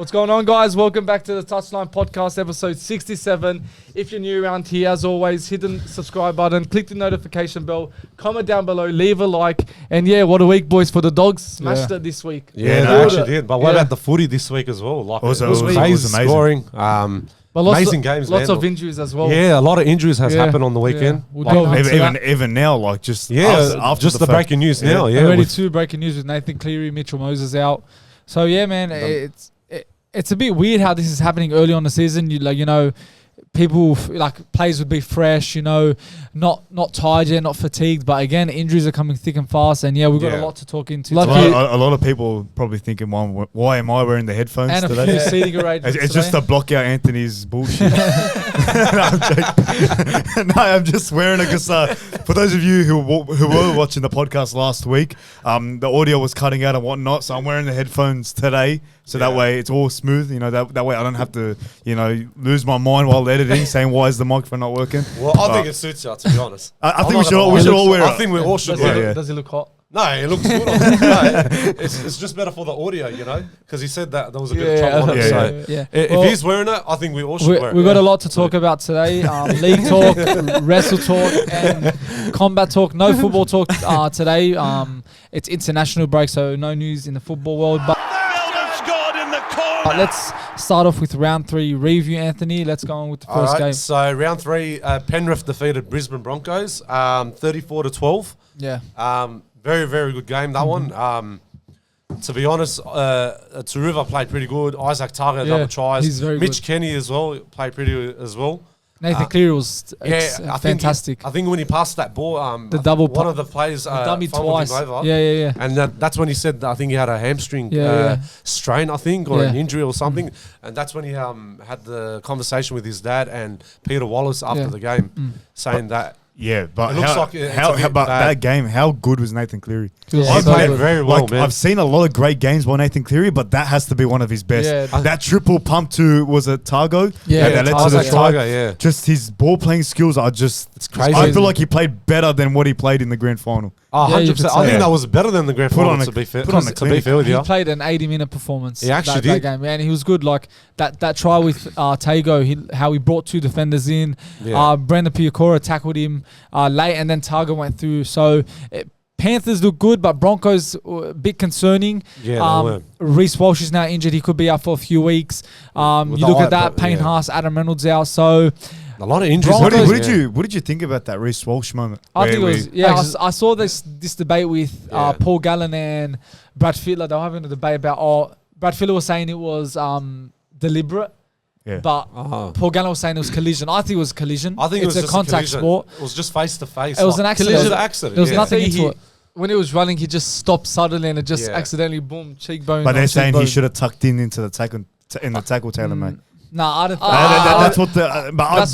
What's going on, guys? Welcome back to the Touchline Podcast, episode 67. If you're new around here, as always, hit the subscribe button, click the notification bell, comment down below, leave a like. And yeah, what a week, boys, for the Dogs. Smashed it this week. Yeah, they actually did. But what about the footy this week as well? Like, it was amazing scoring. But amazing games, lots of injuries as well. Yeah, a lot of injuries has happened on the weekend. Even now, like just after just the breaking news now. Yeah, already two breaking news with Nathan Cleary, Mitchell Moses out. So yeah, man, it's a bit weird how this is happening early on the season. People players would be fresh, not tired yet, not fatigued. But again, injuries are coming thick and fast, and we've got a lot to talk into. A lot of people probably thinking, why am I wearing the headphones and today? A few seating arrangements it's just to block out Anthony's bullshit. I'm just wearing it because for those of you who were watching the podcast last week, the audio was cutting out and whatnot, so I'm wearing the headphones today. So that way it's all smooth, that way I don't have to, lose my mind while editing, saying why is the microphone not working. Well, I think it suits you, to be honest. I think we should all wear it. I think we all should wear it. Does it look hot? No, it looks good. It's just better for the audio, because he said that there was a bit of trouble on it. So if he's wearing it, I think we all should wear it. We've got a lot to talk about today. League talk, wrestle talk, and combat talk. No football talk today. It's international break, so no news in the football world. But let's start off with round 3 review, Anthony. Let's go on with the first game. So round 3, Penrith defeated Brisbane Broncos 34-12. Yeah. Very, very good game, that one. To be honest, Taruva played pretty good. Isaac Targa double tries. He's very Mitch good. Kenny as well played pretty as well. Nathan Cleary was fantastic. I think when he passed that ball, the double one of the players dummied twice. Over. Yeah. And that's when he said that I think he had a hamstring strain, I think, or an injury or something. And that's when he had the conversation with his dad and Peter Wallace after the game, saying that. Yeah, but it looks like how about that game? How good was Nathan Cleary? He played very well, man. I've seen a lot of great games by Nathan Cleary, but that has to be one of his best. Yeah, that triple pump to was it Targo? That led to the try. Just his ball playing skills are it's crazy. I feel like he played better than what he played in the grand final. 100%. I think that was better than the grand final. To be fair with you, he played an 80-minute performance. He actually did that game, man. He was good. Like that try with Tago, how he brought 2 defenders in. Brendan Piakora tackled him late, and then Targo went through. So Panthers look good, but Broncos a bit concerning. Reece Walsh is now injured. He could be out for a few weeks. You look at that, Payne Haas, Adam Reynolds out. So a lot of injuries. What did you think about that Reece Walsh moment? I think it was I saw this debate with Paul Gallen and Brad Fittler. They were having a debate about Brad Fittler was saying it was deliberate. Yeah. But Paul Gallen was saying it was collision. I think it was collision. I think it's it was a contact sport. It was just face to face. It was an accident. It was an accident. There was nothing into it. When he was running, he just stopped suddenly and it just accidentally boom, cheekbone. But they're saying he should have tucked into the tackle tailor, mate. No, I don't think that's what the. But I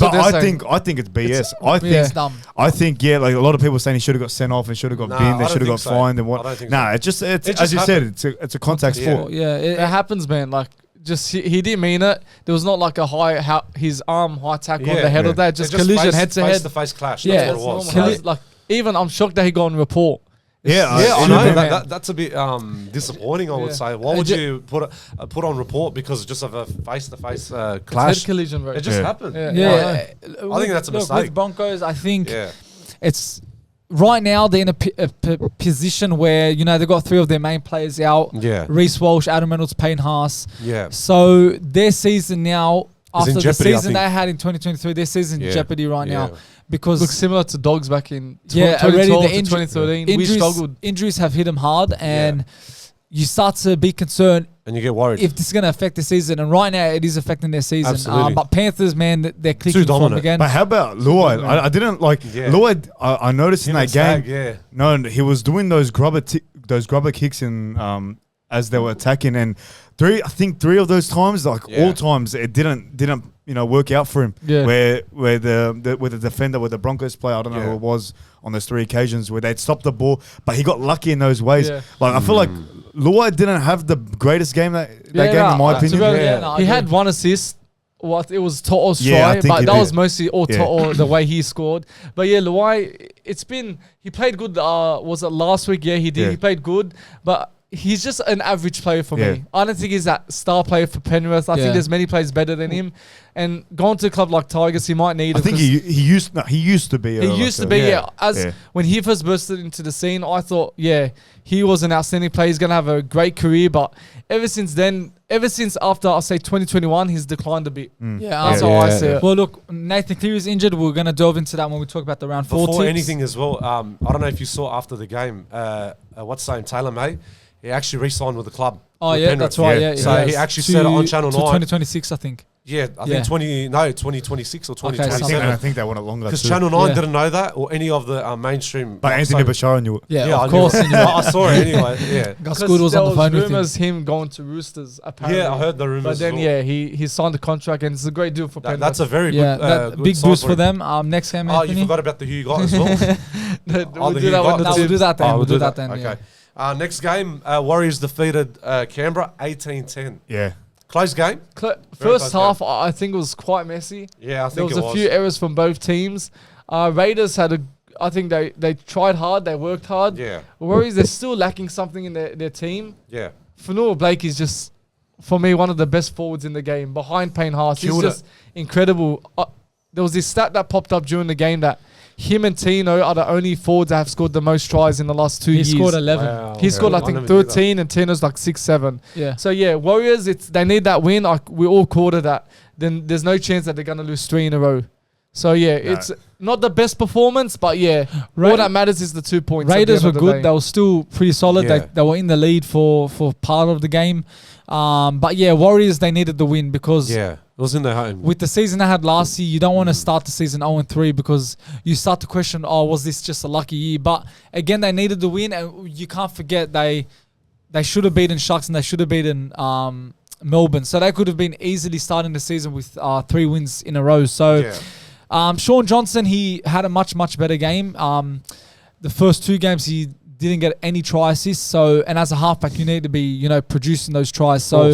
think it's BS. It's dumb. I think like a lot of people saying he should have got sent off and should have got binned and should have got fined and what. It's as you said, it's a contact sport. Yeah, it happens, man. Like. Just he didn't mean it. There was not like his arm high tackle on the head of that. Just collision head to head. Face to face clash. That's what it was. Even I'm shocked that he got on report. I know. That's a bit disappointing. I would say. Why would you put on report because just of a face to face clash? Head collision, bro. It just happened. Yeah. I think that's a mistake. With Broncos, I think it's. Right now, they're in a position where, they've got 3 of their main players out. Yeah. Reece Walsh, Adam Reynolds, Payne Haas. Yeah. So their season now, after jeopardy, the season they had in 2023, their season in jeopardy right now. Because looks similar to Dogs back in 2012 to 2013. We struggled. Injuries have hit them hard and you start to be concerned. And you get worried. If this is going to affect the season. And right now, it is affecting their season. Absolutely. But Panthers, man, they're clicking form again. But how about Luai? I didn't like... Luai, I noticed in that game... No, he was doing those grubber kicks in, as they were attacking. And I think 3 of those times, all times, it didn't work out for him. Yeah. Where the defender, where the Broncos player, I don't know who it was, on those 3 occasions where they'd stop the ball, but he got lucky in those ways. Yeah. I feel like Luai didn't have the greatest game that game, in my opinion. He had 1 assist. It was To'o's try, but that was mostly all To'o, the way he scored. But Luai, he played good. Was it last week? Yeah, he did. He played good, but he's just an average player for me. I don't think he's that star player for Penrith. I think there's many players better than him. And going to a club like Tigers, he might need. I think he used to be. He used to be. When he first bursted into the scene, I thought, he was an outstanding player. He's gonna have a great career. But ever since after I say 2021, he's declined a bit. That's how I see it. Well, look, Nathan Cleary's injured. We're gonna delve into that when we talk about the round 4 Before tips. anything as well, I don't know if you saw after the game. What's his name? Taylor May. He actually re-signed with the club. Oh yeah, Penrith. that's right. Yeah, so he actually said it on Channel 9. 2026, I think. Yeah, I think 2026 or 2027. I think they want it longer. Because Channel 9 didn't know that, or any of the mainstream. But Anthony Bashara knew it. Yeah, of course. I saw it anyway. Yeah, Gus Good was on the phone with him. Rumours him going to Roosters. Apparently. Yeah, I heard the rumours. But then he signed the contract, and it's a great deal for Penrith. That's a very good big boost for them. Next game, Anthony. You forgot about the who you got as well. We'll do that then. We'll do that then. Okay. Next game, Warriors defeated Canberra 18-10. Yeah. Close game. First half, I think it was quite messy. Yeah, I think there was a few errors from both teams. Raiders I think they tried hard, they worked hard. Yeah. Warriors, they're still lacking something in their team. Yeah. Fundora Blake is just, for me, one of the best forwards in the game, behind Payne Haas. He's just incredible. There was this stat that popped up during the game that him and Tino are the only forwards that have scored the most tries in the last 2 years. He scored 11. Wow. He scored, I think, 13, and Tino's like 6, 7. Yeah. So, Warriors, they need that win. We all called it that. Then there's no chance that they're going to lose 3 in a row. So, it's not the best performance, but, all that matters is the 2 points. Raiders were good. They were still pretty solid. Yeah. They were in the lead for part of the game. But, Warriors, they needed the win because... Yeah. It was in their home. With the season they had last year, you don't want to start the season 0-3 because you start to question, was this just a lucky year? But again, they needed the win, and you can't forget they should have beaten Sharks and they should have beaten Melbourne. So they could have been easily starting the season with 3 wins in a row. So Sean Johnson, he had a much, much better game. The first 2 games, he didn't get any try assists. So, and as a halfback, you need to be, producing those tries. So...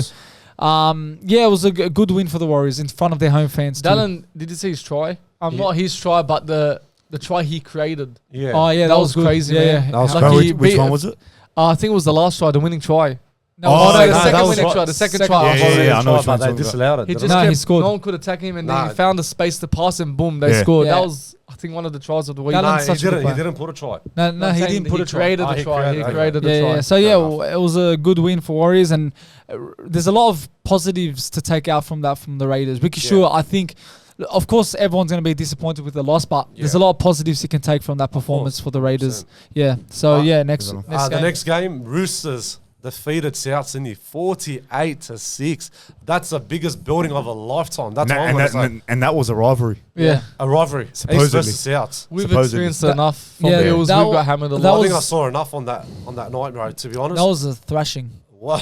it was a good win for the Warriors in front of their home fans. Dallin, did you see his try? Not his try, but the try he created. Yeah. Oh, yeah, that was crazy, man. That was which one was it? I think it was the last try, the winning try. The second winning try. The second try. Yeah, I know. But they disallowed it. He scored. No one could attack him, and then he found the space to pass, and boom, they scored. That was, I think, one of the tries of the week. He didn't put a try. No, he didn't put a try. He created the try. So, it was a good win for Warriors, and there's a lot of positives to take out from the Raiders. Ricky Shua, I think... Of course, everyone's going to be disappointed with the loss, but there's a lot of positives you can take from that performance for the Raiders. 100%. Yeah. So, next game. The next game, Roosters defeated South Sydney 48-6. That's the biggest building of a lifetime. That's and that was a rivalry. Yeah. A rivalry. Supposedly. East versus South. We've experienced enough from the Hills. We've got hammered a lot. I think I saw enough on that night, bro, to be honest. That was a thrashing. What?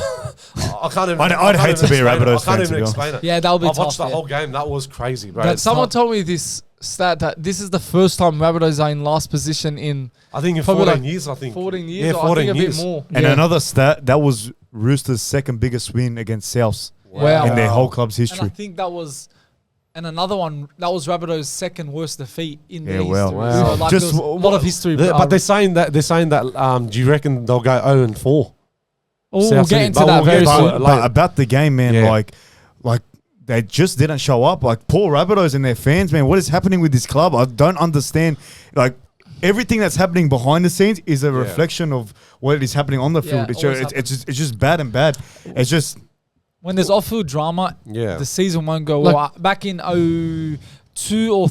I can't even. I'd hate to be a Rabbitohs fan. I can't even explain it. Yeah, that'll be tough. I watched the whole game. That was crazy, bro. But someone told me this stat that this is the first time Rabbitohs are in last position in. I think in 14 years. 14 years. Yeah, 14 I think years. A bit more. And another stat, that was Roosters' second biggest win against Souths in their whole club's history. And I think that was. And another one, that was Rabbitohs' second worst defeat in the history. Wow. So just a lot of history. But they're saying that. Do you reckon they'll go 0-4? We'll get into that very soon. But about the game, man, like they just didn't show up. Like, poor Rabbitohs and their fans, man. What is happening with this club? I don't understand. Like, everything that's happening behind the scenes is a reflection of what is happening on the field. It's just bad and bad. It's just... When there's off-field drama, the season won't go well. Back in 02 or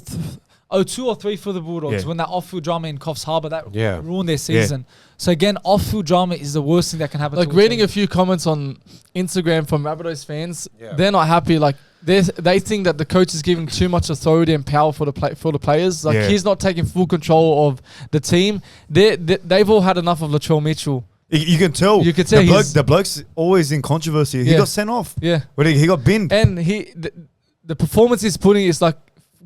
3 for the Bulldogs, when that off-field drama in Coffs Harbour, that ruined their season. So again, off-field drama is the worst thing that can happen. Like, reading a few comments on Instagram from Rabbitohs fans, they're not happy. Like, they think that the coach is giving too much authority and power for the players. Like, he's not taking full control of the team. They've all had enough of Latrell Mitchell. You can tell. You can tell the bloke's always in controversy. He got sent off. Yeah, but he got binned. And the performance he's putting is like,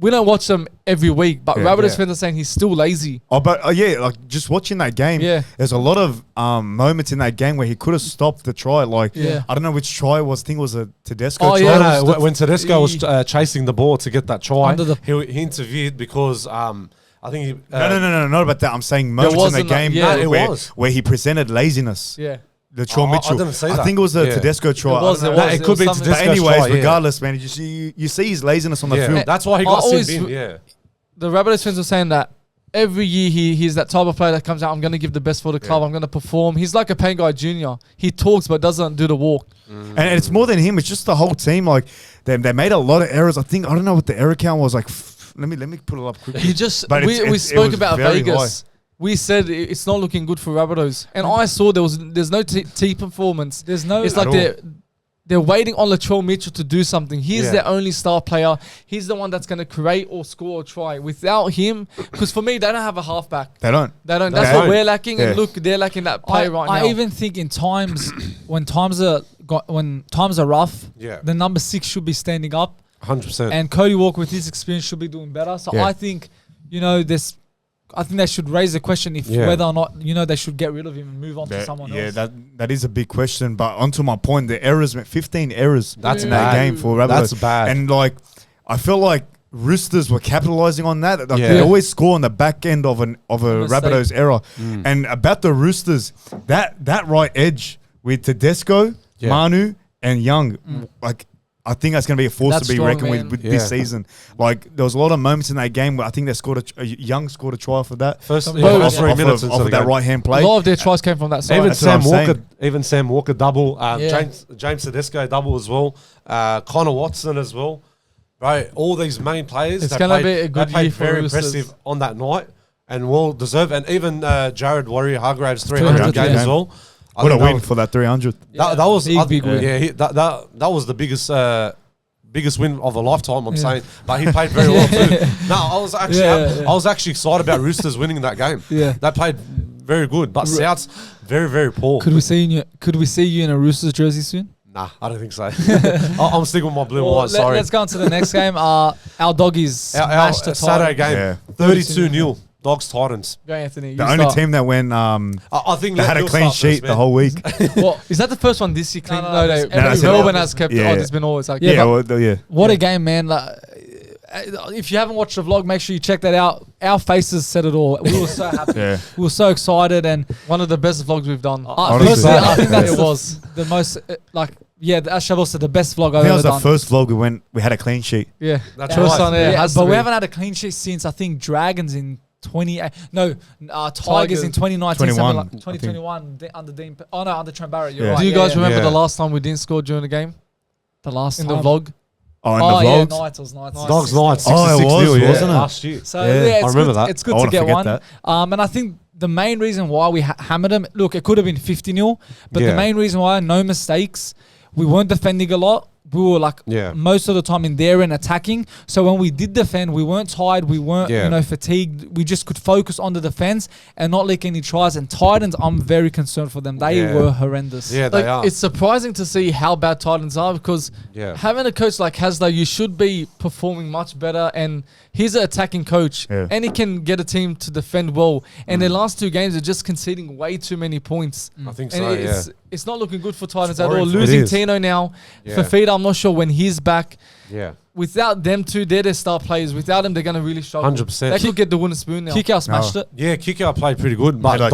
we don't watch them every week, but Rabbitohs fans are saying he's still lazy. Like, just watching that game, there's a lot of moments in that game where he could have stopped the try. Like, I don't know which try it was. I think it was a Tedesco try. Yeah, no, when Tedesco was chasing the ball to get that try, he interviewed because I think he... No, not about that. I'm saying moments in the game where he presented laziness. Yeah. Latrell Mitchell. I didn't see that. I think it was a Tedesco try. It could be Tedesco's But anyways, try, regardless, man, you see his laziness on the field. That's why he got sent in. Yeah, the Rabbitohs fans were saying that every year he's that type of player that comes out. I'm going to give the best for the club. I'm going to perform. He's like a Pain Guy Jr. He talks but doesn't do the walk. And it's more than him. It's just the whole team. Like they made a lot of errors. I don't know what the error count was. Like let me pull it up quickly. We spoke about Vegas. High. We said it's not looking good for Rabbitohs, and I saw there's no T performance. There's no. It's like they're waiting on Latrell Mitchell to do something. He's their only star player. He's the one that's going to create or score or try. Without him, because for me, they don't have a halfback. They don't. That's what we're lacking. And look, they're lacking that play right now. I even think in times when times are rough, the number 6 should be standing up. 100%. And Cody Walker with his experience should be doing better. So I think, I think they should raise the question whether or not, they should get rid of him and move on to someone else. Yeah, that is a big question. But onto my point, the errors, 15 errors in that game for Rabbitohs. That's bad. And I feel like Roosters were capitalizing on that. They always score on the back end of a Rabbitohs error. And about the Roosters, that right edge with Tedesco, Manu, and Young, I think that's going to be a force to be reckoned with this season. Like, there was a lot of moments in that game where I think they scored Young scored a try for that. First 3 minutes of that right-hand play. A lot of their tries came from that side. Even Sam Walker double. James Tedesco double as well. Connor Watson as well. Right, all these main players. It's going to be a good year for very impressive on that night and well deserved. And even Jared Warrior-Hargraves 300 game as well. What a win for that 300. That was big win. Yeah, that was the biggest win of a lifetime. I'm saying, but he played very well too. No, I was actually excited about Roosters winning that game. Yeah, they played very good, but South's very, very poor. Could we see you in a Roosters jersey soon? Nah, I don't think so. I'm sticking with my blue and white. Sorry. Let's go on to the next game. Our doggies smashed the Saturday game, 32-0. Dogs Titans. Go Anthony. The only team that went. I think they had a clean sheet the whole week. Well, is that the first one this year? Clean? No, Melbourne has kept. Yeah. There's been always like. What a game, man! If you haven't watched the vlog, make sure you check that out. Our faces said it all. We were so happy. We were so excited, and one of the best vlogs we've done. Honestly, I think that was the most as Shabal said, the best vlog I've ever done. That was the first vlog we had a clean sheet. Yeah, that's right. But we haven't had a clean sheet since I think Dragons in. Tigers in 2019, 2021 under Trent Barrett. You're right. Do you guys remember the last time we didn't score during the game? The last in time? the vlog. Oh, in the vlogs? Nights, it was Nights. Dogs Nights. Oh, it was, wasn't it? Last year. So I remember that. It's good to get one. That. And I think the main reason why we hammered them, look, it could have been 50-0, but the main reason why, no mistakes, we weren't defending a lot. We were most of the time in there and attacking. So when we did defend, we weren't tired. We weren't fatigued. We just could focus on the defense and not leak any tries. And Titans, I'm very concerned for them. They were horrendous. Yeah, they are. It's surprising to see how bad Titans are because having a coach like Hasler, you should be performing much better. And he's an attacking coach and he can get a team to defend well. And their last 2 games are just conceding way too many points. I think so, it's not looking good for Titans at all. Losing Tino now. Fafita, I'm not sure when he's back. Yeah. Without them two, they're their star players. Without them, they're going to really struggle. 100%. They could get the wooden spoon now. Kick-out smashed it. Yeah, Kick-out played pretty good. But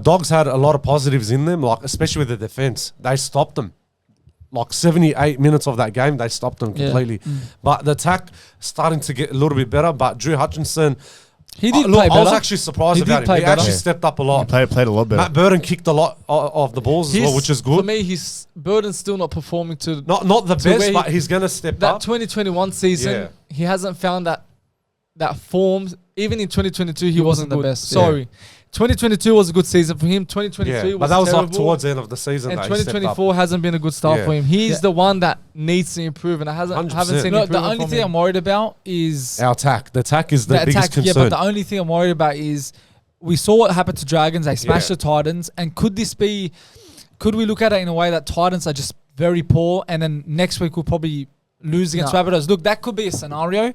Dogs had a lot of positives in them, especially with the defense. They stopped them. 78 minutes of that game, they stopped them completely. But the attack starting to get a little bit better. But Drew Hutchinson... He did play better. I was actually surprised about him. He actually stepped up a lot. He played a lot better. Matt Burton kicked a lot of the balls as well, which is good. For me, Burton's still not performing to... Not the best, but he's going to step up. That 2021 season, he hasn't found that form. Even in 2022, he wasn't the best. Sorry. 2022 was a good season for him. 2023 was but that was terrible. towards the end of the season. And 2024 hasn't been a good start for him. He's the one that needs to improve, and I haven't seen improvement. The only thing I'm worried about is our attack. The attack is the biggest concern. Yeah, but the only thing I'm worried about is we saw what happened to Dragons. They smashed the Titans, and could we look at it in a way that Titans are just very poor, and then next week we'll probably lose against Rabbitohs? Look, that could be a scenario.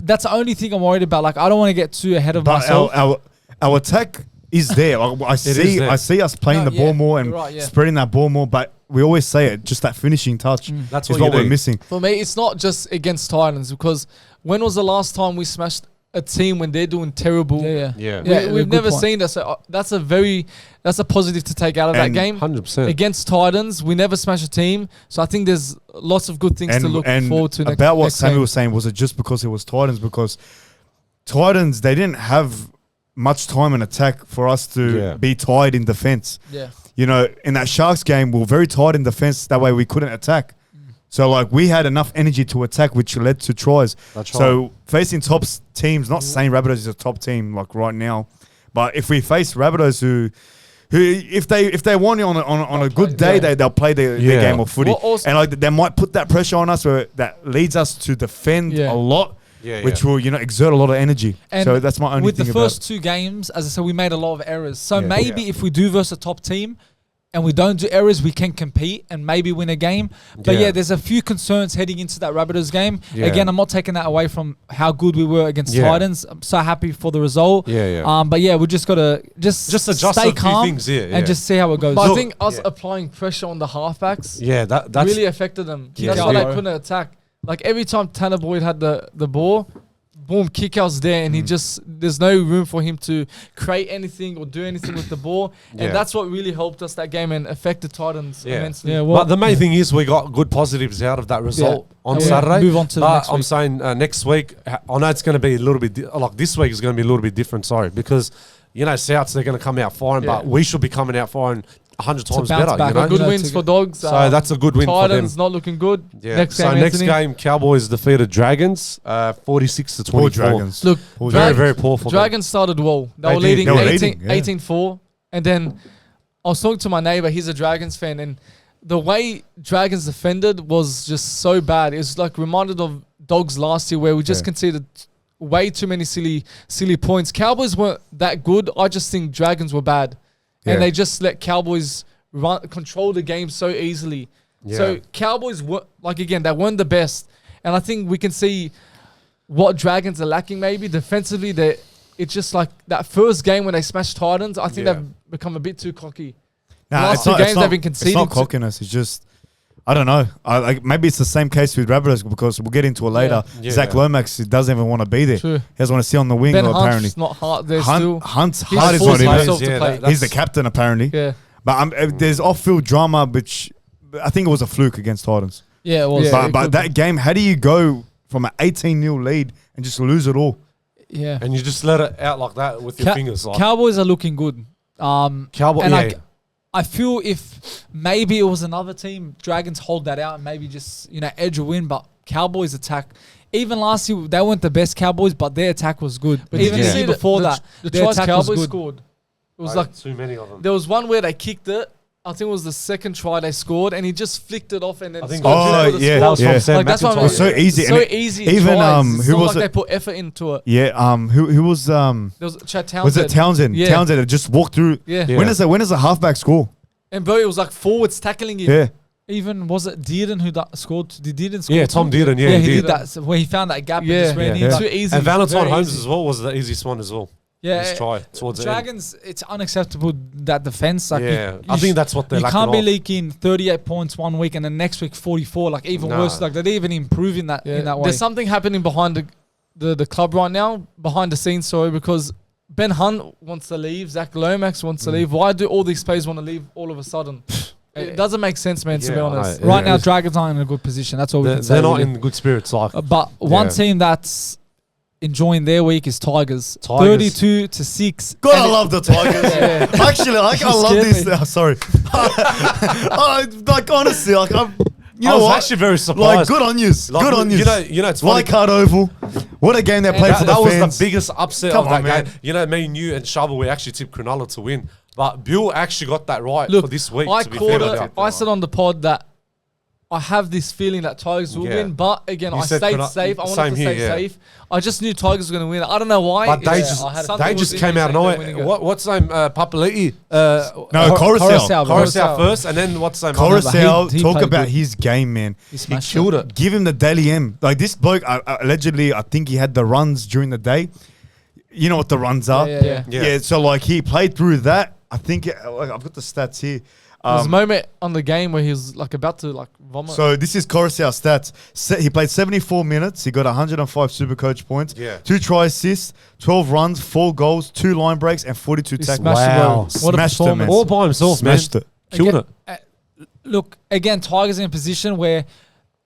That's the only thing I'm worried about. I don't want to get too ahead of myself. Our attack is there. I see us playing the ball more and spreading that ball more, but we always say it, just that finishing touch. That's what we're missing. For me, it's not just against Titans, because when was the last time we smashed a team when they're doing terrible. We've never seen that. So that's a positive to take out of that game. 100%. Against Titans, we never smash a team. So I think there's lots of good things to look forward to. About what Sammy was saying, was it just because it was Titans? Because Titans, they didn't have much time in attack for us to be tied in defense. Yeah. You know, in that Sharks game, we were very tight in defense. That way we couldn't attack. So, like, we had enough energy to attack, which led to tries. So, facing top teams, not saying Rabbitohs is a top team, like, right now. But if we face Rabbitohs who if they want it on a good day, they'll play their game of footy. And, like, they might put that pressure on us where that leads us to defend a lot. Which will, exert a lot of energy. And so that's my only thing with the first 2 games, as I said, we made a lot of errors. So maybe if we do versus a top team and we don't do errors, we can compete and maybe win a game. But there's a few concerns heading into that Rabbitohs game. Again, I'm not taking that away from how good we were against Titans. I'm so happy for the result. But we just got to just adjust stay calm and just see how it goes. But I think us applying pressure on the halfbacks that's really affected them. That's why they couldn't attack. Like every time Tanner Boyd had the ball, boom, kick out's there, and there's no room for him to create anything or do anything with the ball. And that's what really helped us that game and affected Titans immensely. But the main thing is we got good positives out of that result on Saturday. Move on to the next week. I'm saying next week, I know it's going to be a little bit, like this week is going to be a little bit different, because, Souths, they're going to come out firing, but we should be coming out firing 100 times better. Good wins for Dogs. So that's a good win for them. Titans not looking good. Next game, Cowboys defeated Dragons 46-24. Poor Dragons. Look, very, very poor for them. Dragons started well. They were leading 18-4. And then I was talking to my neighbor. He's a Dragons fan. And the way Dragons defended was just so bad. It was like reminded of Dogs last year where we just conceded way too many silly points. Cowboys weren't that good. I just think Dragons were bad. And they just let Cowboys control the game so easily. So Cowboys were, they weren't the best. And I think we can see what Dragons are lacking maybe. Defensively, it's just like that first game when they smashed Titans, I think they've become a bit too cocky. Last 2 games they've been conceding. It's not cockiness. It's just, I don't know. Maybe it's the same case with Rabbitohs because we'll get into it later. Zac Lomax doesn't even want to be there. True. He doesn't want to sit on the wing. Apparently, not hard there still. Hunt's heart is not in it. He's the captain apparently. Yeah. But there's off-field drama, which I think it was a fluke against Titans. Yeah, it was. But that game, how do you go from an 18-0 lead and just lose it all? Yeah. And you just let it out like that with your fingers. Cowboys are looking good. I feel if maybe it was another team, Dragons hold that out and maybe just, edge a win. But Cowboys attack. Even last year, they weren't the best Cowboys, but their attack was good. But even the year before that, the tries Cowboys scored. It was like too many of them. There was one where they kicked it. I think it was the second try they scored, and he just flicked it off and then scored. That was from that's what it was so easy. So easy. Even who was like they put effort into it. Yeah. Who was there was Chad Townsend. Was it Townsend? Yeah. Townsend that just walked through. Yeah. When does a halfback score? And bro, it was like forwards tackling him. Yeah. Even was it Dearden who scored? Did Dearden score? Yeah, Tom Dearden. Yeah, he did that. So where he found that gap and just ran in. Too easy. And Valentine Holmes as well was the easiest one as well. Yeah, his try towards Dragons. It's unacceptable that defense. Like I think that's what they're. You can't be leaking 38 points one week and then next week 44. Like even worse. Like they're even improving that in that way. There's something happening behind the club right now, behind the scenes. Sorry, because Ben Hunt wants to leave. Zac Lomax wants to leave. Why do all these players want to leave all of a sudden? It doesn't make sense, man. To be honest, right now Dragons aren't in a good position. That's all we can say. They're not in good spirits. Like, but one team that's enjoying their week is Tigers. 32-6. God, I love the Tigers. Actually, I love this. Sorry. Honestly, I was actually very surprised. Good on you. Good on you. You know, it's funny. Card Oval. What a game they played for the fans. That was the biggest upset of that game. Me and you and Shaba, we actually tipped Cronulla to win. But Bill actually got that right for this week. I said on the pod that I have this feeling that Tigers will win, but again, I stayed safe. I wanted to stay safe. I just knew Tigers were going to win. I don't know why. But they just came out of nowhere. What's name? Papali'i? Coruscant first, and then what's name? Coruscant, talk about his game, man. He killed it. Give him the Daily M. Like this bloke, allegedly, I think he had the runs during the day. You know what the runs are? Yeah. So like he played through that. I think I've got the stats here. There's a moment on the game where he was like about to like vomit. So this is Coruscant stats. He played 74 minutes. He got 105 super coach points. Yeah. 2 try assists, 12 runs, 4 goals, 2 line breaks, and 42 tackles. Wow. What a Smashed it, man. performance. All by himself, man. Smashed it. Killed Again, it. Look, again, Tigers in a position where,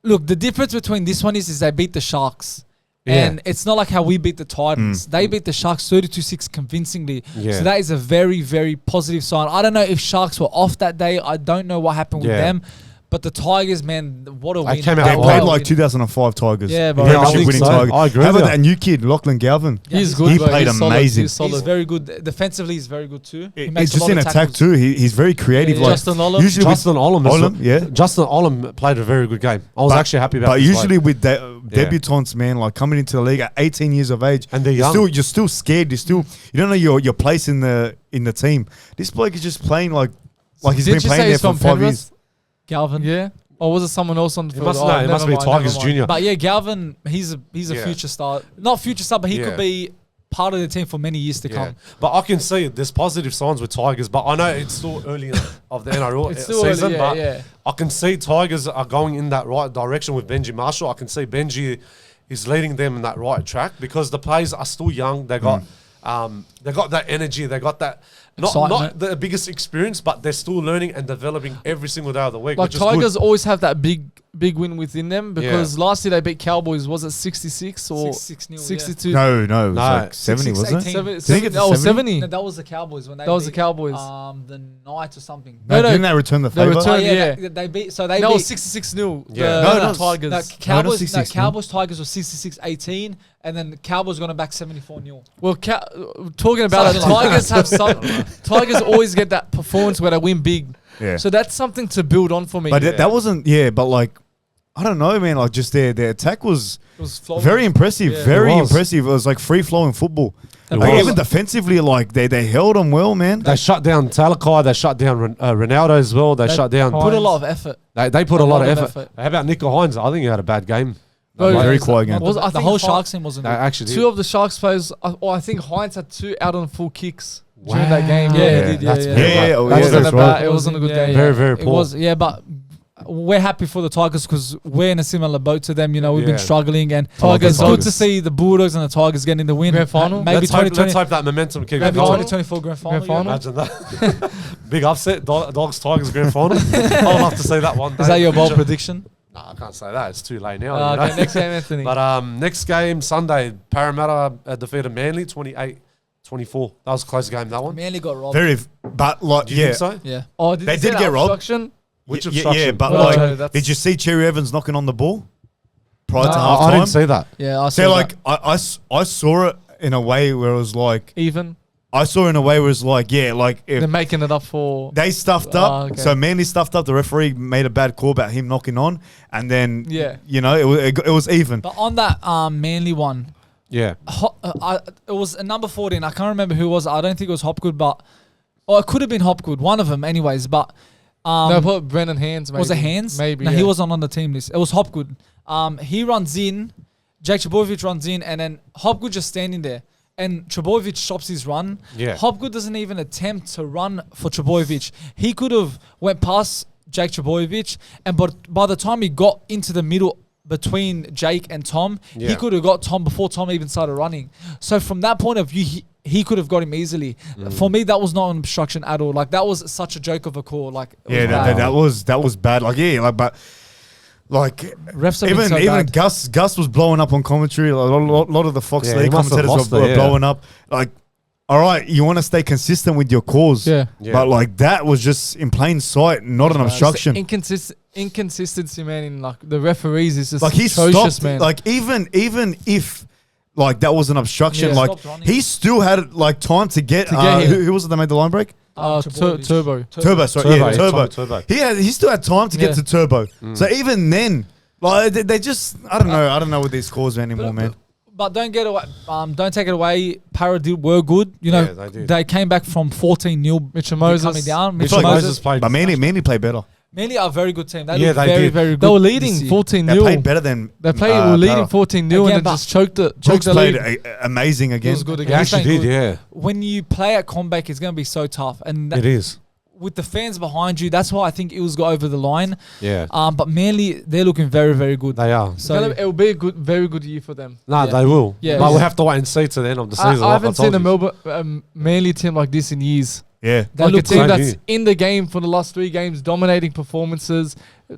look, the difference between this one is they beat the Sharks. Yeah. And it's not like how we beat the Titans. They beat the Sharks 32-6 convincingly. Yeah. So that is a very, very positive sign. I don't know if Sharks were off that day. I don't know what happened with them. But the Tigers, man, what a win. came out They Wow. played like 2005 Tigers. Yeah, bro. Yeah, I Premiership think winning so. Tigers. I agree How with about you. that new kid, Lachlan Galvin? He's good. He bro. played He's solid. amazing. He's solid. He's very good. Defensively, he's very good too. He It's makes a just lot in of attack tackles. too. He's very creative. Yeah, Like Justin Olam. usually Justin Olam, Olam, yeah. Justin Olam played a very good game. I was actually happy about But this usually play. with debutants, man, like coming into the league at 18 years of age, And they're young. you're still scared. You don't know your place in the team. This bloke is just playing like he's Didn't been you playing say there he's for from 5 Penrith? years. Galvin. Yeah. Or was it someone else on the field? It must be Tigers Junior. But yeah, Galvin, he's a Yeah. future star. Not future star, but he could be part of the team for many years to come. But I can see there's positive signs with Tigers, but I know it's still early of the NRL It's still season, early, but yeah. I can see Tigers are going in that right direction with Benji Marshall. I can see Benji is leading them in that right track because the players are still young. They got that energy. They got that not Excitement. the biggest experience, but they're still learning and developing every single day of the week. Like which is Tigers good. always have that big win within them because last year they beat Cowboys. Was it 66 or 6-0, 62? No, it was No, like 70, wasn't it? 18. Think it's 70. 70? No, that was the Cowboys when they That was the beat, Cowboys. the Knights or something. No, No, didn't they return the they favor? returned- yeah, yeah. they beat. So they That beat. was 66-0. Yeah. No, Tigers. No, Cowboys. 66, no. Cowboys Tigers was 66-18, and then Cowboys gone back 74-0. Well, talking about it, Something like Tigers have some. Tigers always get that performance where they win big. Yeah. So that's something to build on for me. But that wasn't, but like, I don't know, man. Like, just their attack was it was flowing. very impressive. Yeah. Very It was. impressive. It was like free flowing football. It Like, was. even defensively, like they held them well, man. They shut down Talakai. They shut down Ronaldo as well. They shut down. Put a lot of effort. They put a lot of of effort. effort. How about Nico Hines? I think he had a bad game. Bro, Very it's quiet not game. the- I The think whole Hi- Sharks team wasn't They good. actually Two did. of the Sharks players, I think Hines had 2 out on full kicks during that game. Yeah, Yeah, he he did, did. that's Yeah, very Yeah, bad. oh, That yeah, was that's a- right. It wasn't a good game. Very, very It poor. was, but we're happy for the Tigers because we're in a similar boat to them. You know, we've been Yeah. struggling, and Tigers, it's good Tigers. to see the Bulldogs and the Tigers getting the win. Grand final? Maybe Let's hope 2020, that momentum keeps maybe going. 2024 grand final. Grand final? Imagine that. Big upset. Dogs Tigers grand final. I'd love to see that one. Is that your bold prediction? Nah, I can't say that. It's too late now. you know? Okay, next game, Anthony. But next game, Sunday, Parramatta defeated Manly 28-24. That was a close game, that one. Manly got robbed. Very, but like, Do you yeah. think so? Yeah. Oh, They did get robbed. obstruction? Which Yeah, obstruction? but Oh, like, that's- did you see Cherry Evans knocking on the ball prior to No, half I time? didn't see that. Yeah, I So saw like, I saw it in a way where it was like, Even. I saw it in a way where it was like, yeah, like if They're making it up for. they stuffed up, Ah, okay. so Manly stuffed up. The referee made a bad call about him knocking on, and then Yeah. you know, it was even. But on that Manly one, Yeah. it was a number 14. I can't remember who it was. I don't think it was Hopgood, but it could have been Hopgood. One of them, anyways. But No, put Brendan Hands, maybe. was it Hands? Maybe. No, yeah. he wasn't on the team list. It was Hopgood. He runs in, Jake Trbojevic runs in, and then Hopgood just standing there. And Trbojevic stops his run. Yeah. Hopgood doesn't even attempt to run for Trbojevic. He could have went past Jake Trbojevic, but by the time he got into the middle between Jake and Tom, he Yeah. could have got Tom before Tom even started running. So from that point of view, he could have got him easily. For me, that was not an obstruction at all. Like, that was such a joke of a call. Like, it Yeah, was bad. that was bad. Like, yeah, like, but like Refs have been even so even bad. Gus was blowing up on commentary. Like, a lot of the Fox Yeah, he League must have commentators lost were it, yeah. blowing up. Like, all right, you want to stay consistent with your calls, Yeah. Yeah. but like that was just in plain sight, not an obstruction. Inconsistency, man, in like the referees is just Like he atrocious, stopped, man. like even if like that was an obstruction, Yeah. like Stopped running. he still had like time to get. To get him. Who was it that made the line break? Trbojevic. Turbo. Turbo, sorry, Turbo, yeah, yeah, Turbo. Turbo. He still had time to get Yeah. to Turbo. So even then, like they just, I don't know with these scores anymore, man. But don't get away. Don't take it away. Para were good. You know, Yeah, they did. they came back from 14-0. Mitchell Moses. coming down. Mitchell Mitchell Moses Moses. played. But Manly played better. Manly are a very good team. They Yeah, look they very, did. very good. They were leading this year. 14-0. They played better than They were leading Para. 14-0 Again, and then but just choked Brooks the played lead. amazing It again. was good He again. actually Saying did, yeah. When you play at Combank, it's going to be so tough. And It is. with the fans behind you, that's why I think Eels got over the line. Yeah. But Manly, they're looking very, very good. They are. So it will be a very good year for them. No, they will. Yeah. But we'll have to wait and see to the end of the season. I haven't seen a Melbourne Manly team like this in years. Yeah. They Like a look team same that's here. in the game for the last 3 games, dominating performances.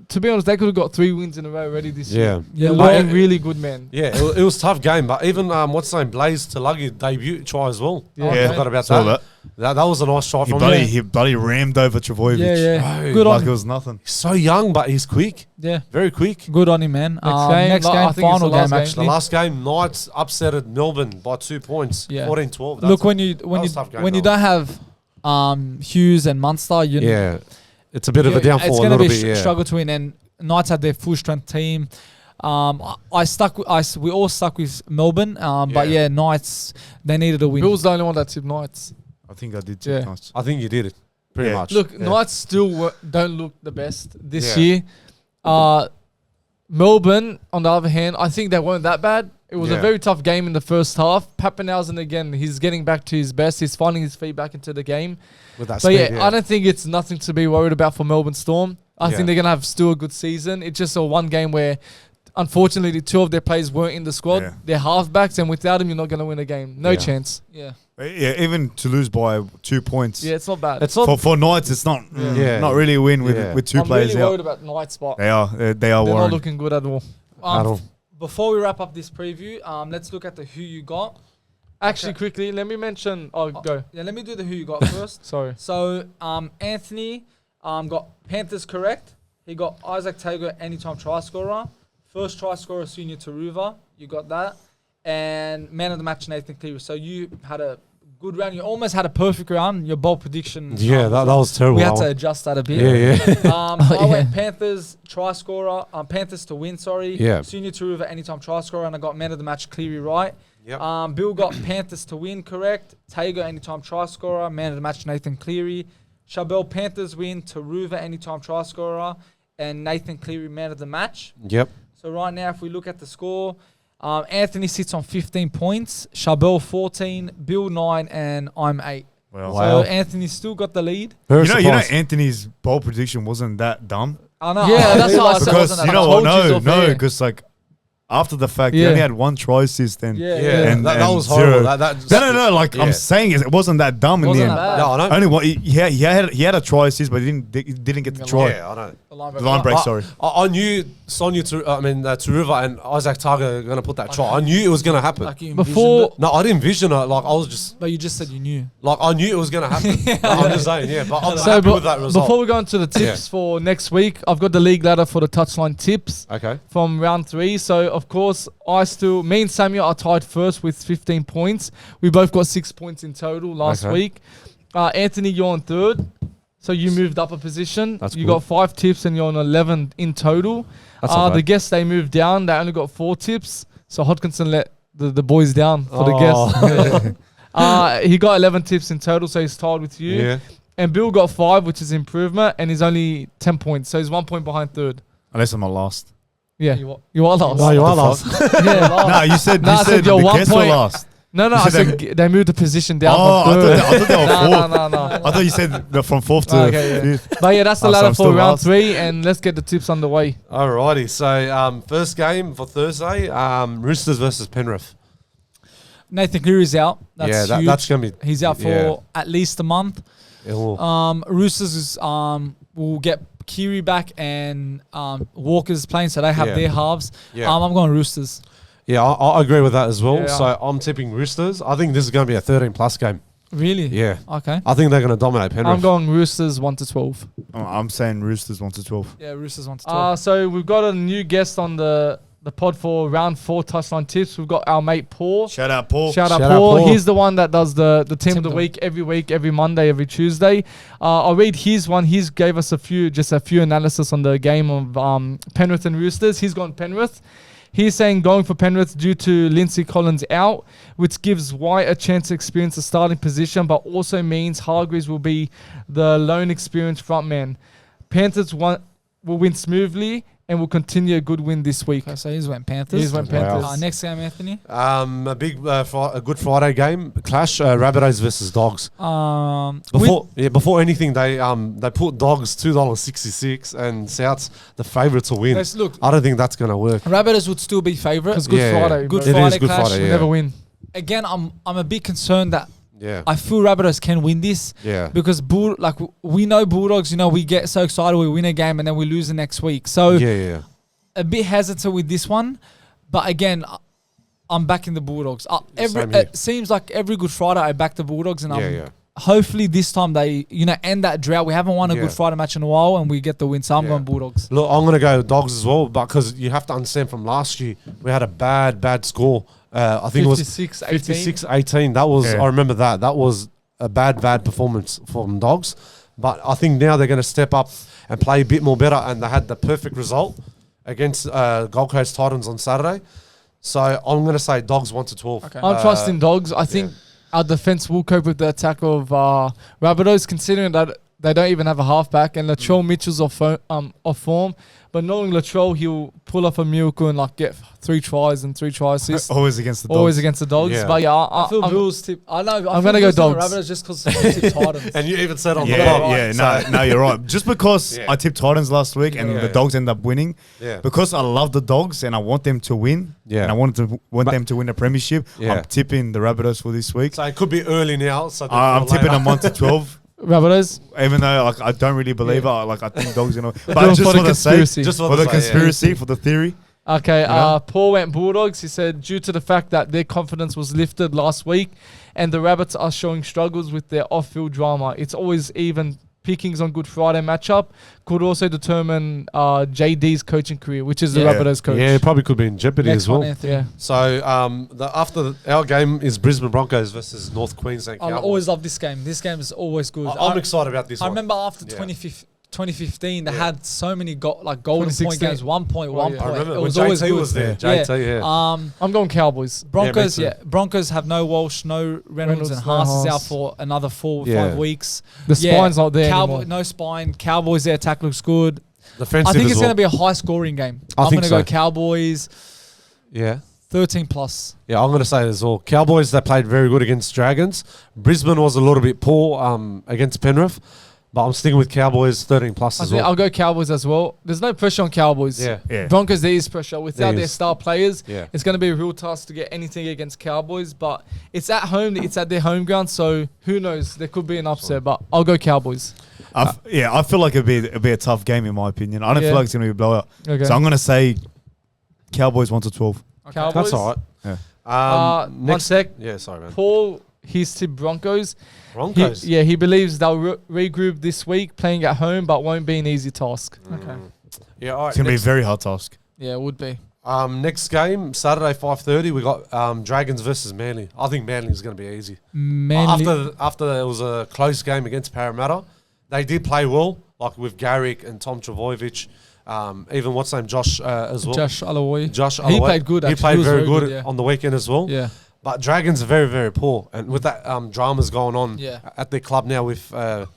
To be honest, they could have got 3 wins in a row already this year. Yeah, They're like- looking really good, man. Yeah, it was a tough game, but even what's his name, Blaze Tulagi debut try as well. Yeah. I forgot about Saw that. That was a nice try He from bloody, him. he bloody rammed over Travojevic. Yeah. Bro, Good Like on it him. was nothing. He's so young, but he's quick. Yeah. Very quick. Good on him, man. Next I game, think it's final the last game, game. The actually. last game, Knights upset at Melbourne by 2 points. Yeah. 14-12. Look, when you was a tough game, when you though. don't have Hughes and Munster, Yeah. It's a bit of a downfall it's a going to little be bit, yeah. struggle to win. And Knights had their full strength team. We all stuck with Melbourne, but yeah, Knights, they needed a win. Bill's the only one that tipped Knights. I think I did too. Yeah. Nice. I think you did it pretty Yeah. much. Look, Yeah. Knights still don't look the best this Yeah. year. Melbourne, on the other hand, I think they weren't that bad. It was a Yeah. very tough game in the first half. Pappenhausen, again, he's getting back to his best. He's finding his feet back into the game. with that But speed, yeah, I don't think it's nothing to be worried about for Melbourne Storm. I Yeah. think they're going to have still a good season. It's just a one game where, unfortunately, 2 of their players weren't in the squad. Yeah. They're halfbacks, and without them, you're not going to win a game. No Yeah. chance. Yeah. Yeah, even to lose by 2 points. Yeah, it's not bad. It's not. For Knights, it's not Yeah. not really a win with Yeah. with 2 I'm players really worried out. about Knights, but They are they are they're not worried. looking good at all. At all. Before we wrap up this preview, let's look at the who you got. Actually, Okay. quickly, let me mention. Oh, go. Yeah, let me do the who you got first. Sorry. So Anthony got Panthers correct. He got Isaac Tago anytime try scorer. First try scorer, Sunya Taruva. You got that. And man of the match, Nathan Cleary. So you had a good round. You almost had a perfect round. Your bold prediction. Yeah, that was terrible. We had to adjust that a bit. Yeah. I went Panthers try scorer. Panthers to win, sorry. Yeah. Sunya Taruva anytime try scorer. And I got man of the match, Cleary right. Yep. Bill got Panthers to win, correct. Tago anytime try scorer. Man of the match, Nathan Cleary. Chabelle Panthers win. Taruva anytime try scorer. And Nathan Cleary man of the match. Yep. So right now, if we look at the score, Anthony sits on 15 points. Chabelle 14. Bill 9. And I'm 8. Well, Wow. So Anthony still got the lead. Very you know surprised. Anthony's bold prediction wasn't that dumb I know. Yeah, that's what I said. because wasn't you that- know I what? told you No, it's off air. because like after the fact, he Yeah. only had 1 try assist and Yeah. Yeah, And- that and was horrible. 0. No. Like Yeah. I'm saying, it wasn't that dumb in the Wasn't end. that bad. No, I don't. Only one, he had a try assist, but he didn't get the try. Yeah, I don't. The line The line break, But sorry. I knew Taruva and Isaac Targa are going to put that try. I knew it was going to happen. Like you envisioned Before, it. No, I didn't envision it. Like I was just But you just said you knew. like I knew it was going to happen. Like, I'm just saying, yeah. But I'm so happy with that result. before we go into the tips for next week, I've got the league ladder for the touchline tips Okay. from round 3. So of course, me and Samuel are tied first with 15 points. We both got 6 points in total last Okay. week. Anthony, you're on 3rd. So you moved up a position. That's you good. got 5 tips and you're on 11 in total. That's not The bad. guests, they moved down. They only got 4 tips. So Hodkinson let the boys down for Oh. the guests. He got 11 tips in total, so he's tied with you. Yeah. And Bill got 5, which is improvement, and he's only 10 points. So he's 1 point behind 3rd. Unless I'm a last. Yeah. You what? You are last. No, you are What the last. Yeah. No, you said No, I said the you're 1 guests were point. last. No, You I said said they moved the position down Oh, from 3rd. I thought they were fourth. No. I thought you said from 4th to Okay, yeah. 5th. But yeah, that's the Oh, so ladder I'm for still round last. 3, and let's get the tips underway. Alrighty. So first game for Thursday, Roosters versus Penrith. Nathan Cleary's out. That's huge. That's going to be. He's out for yeah. at least a month. It will. Roosters is, will get Kiri back and Walker's playing, so they have Yeah. their halves. Yeah. I'm going Roosters. Yeah, I agree with that as well. Yeah. So I'm tipping Roosters. I think this is going to be a 13+ game. Really? Yeah. Okay. I think they're going to dominate Penrith. I'm going Roosters 1 to 12. I'm saying Roosters 1 to 12. Yeah, Roosters 1 to 12. So we've got a new guest on the pod for round 4 touchline tips. We've got our mate Paul. Shout out, Paul. Shout out Shout out Paul. Paul. He's the one that does the team of the Team week, every Monday, every Tuesday. I'll read his one. He's gave us a few analysis on the game of Penrith and Roosters. He's gone Penrith. He's saying going for Penrith due to Lindsay Collins out, which gives White a chance to experience the starting position, but also means Hargreaves will be the lone experienced frontman. Panthers will win smoothly, and will continue a good win this week. Okay, so he's went Panthers. He's went Panthers. Next game, Anthony. A Good Friday game clash. Rabbitohs versus Dogs. Before anything, they put Dogs $2.66 and South's the favourite to win. Look, I don't think that's gonna work. Rabbitohs would still be favourite. It's Good Friday. Good It Friday is Good clash. Friday, We yeah. never win. Again, I'm a bit concerned that Yeah. I feel Rabbitohs can win this. Yeah. Because we know Bulldogs, we get so excited, we win a game and then we lose the next week. So Yeah. a bit hesitant with this one. But again, I'm backing the Bulldogs. Same here. It seems like every Good Friday I back the Bulldogs, and Yeah. hopefully this time they end that drought. We haven't won a Good Friday match in a while, and we get the win. So I'm going Bulldogs. Look, I'm gonna go Dogs as well, because you have to understand from last year we had a bad score. I think it was 56-18. That was I remember that. That was a bad performance from Dogs. But I think now they're going to step up and play a bit more better, and they had the perfect result against Gold Coast Titans on Saturday. So I'm going to say Dogs 1-12. Okay. I'm trusting Dogs. I think our defense will cope with the attack of Rabbitohs, considering that they don't even have a halfback, and Latrell Mitchell's off form. But knowing Latrell, he'll pull off a miracle and get 3 tries and 3 try assists. Always against the Dogs. Always against the Dogs. Yeah. But I feel Bulls tip. I know. I'm gonna go Dogs. Rabbitohs just because tip Titans. And you even said on the pod. No, you're right. Just because I tipped Titans last week and the Dogs end up winning, because I love the Dogs and I want them to win, and I want them to win a premiership, I'm tipping the Rabbitohs for this week. So it could be early now. So I'm tipping them 1-12. Rabbitohs, even though I don't really believe it, I think Dogs gonna. But But just for for the the sake, conspiracy. just for the conspiracy, for the theory. Okay, Paul went Bulldogs. He said due to the fact that their confidence was lifted last week and the Rabbits are showing struggles with their off-field drama. It's always even pickings on Good Friday matchup could also determine JD's coaching career, which is the Rabbitohs coach. Yeah, it probably could be in jeopardy as well. So after our game is Brisbane Broncos versus North Queensland Cowboys. I always love this game. This game is always good. I'm excited about this one. I remember after 2015, they had so many golden point games, 1 point, 1 point. I remember it when was JT always good. was there. JT, I'm going Cowboys. Broncos, Broncos have no Walsh, no Reynolds and Haas is out for another 4 or 5 weeks. The spine's not there anymore. No spine. Cowboys, their attack looks good. Defensive I think it's well. going to be a high-scoring game. I'm going to go Cowboys. Yeah. 13 plus. Yeah, I'm going to say as well. Cowboys, they played very good against Dragons. Brisbane was a little bit poor against Penrith. But I'm sticking with Cowboys 13 plus as well. I'll go Cowboys as well. There's no pressure on Cowboys. Yeah. Broncos, there is pressure. Without their star players, it's going to be a real task to get anything against Cowboys. But it's at home. It's at their home ground. So who knows? There could be an upset. But I'll go Cowboys. I feel like it'd be a tough game in my opinion. I don't feel like it's going to be a blowout. Okay. So I'm going to say Cowboys 1-12. Cowboys. That's all right. Yeah. One sec. Yeah, sorry, man. Paul, he's tipped Broncos. Broncos? He believes they'll regroup this week playing at home, but won't be an easy task. Okay. Yeah, all right. It's going to be a very hard task. Yeah, it would be. Next game, Saturday, 5:30, we got Dragons versus Manly. I think Manly is going to be easy. Manly. After it was a close game against Parramatta, they did play well, like with Garrick and Tom Trbojevic. Even what's name, Josh as well. Josh Aloy. He played good. He played very good on the weekend as well. Yeah. But Dragons are very, very poor. And with that dramas going on at their club now with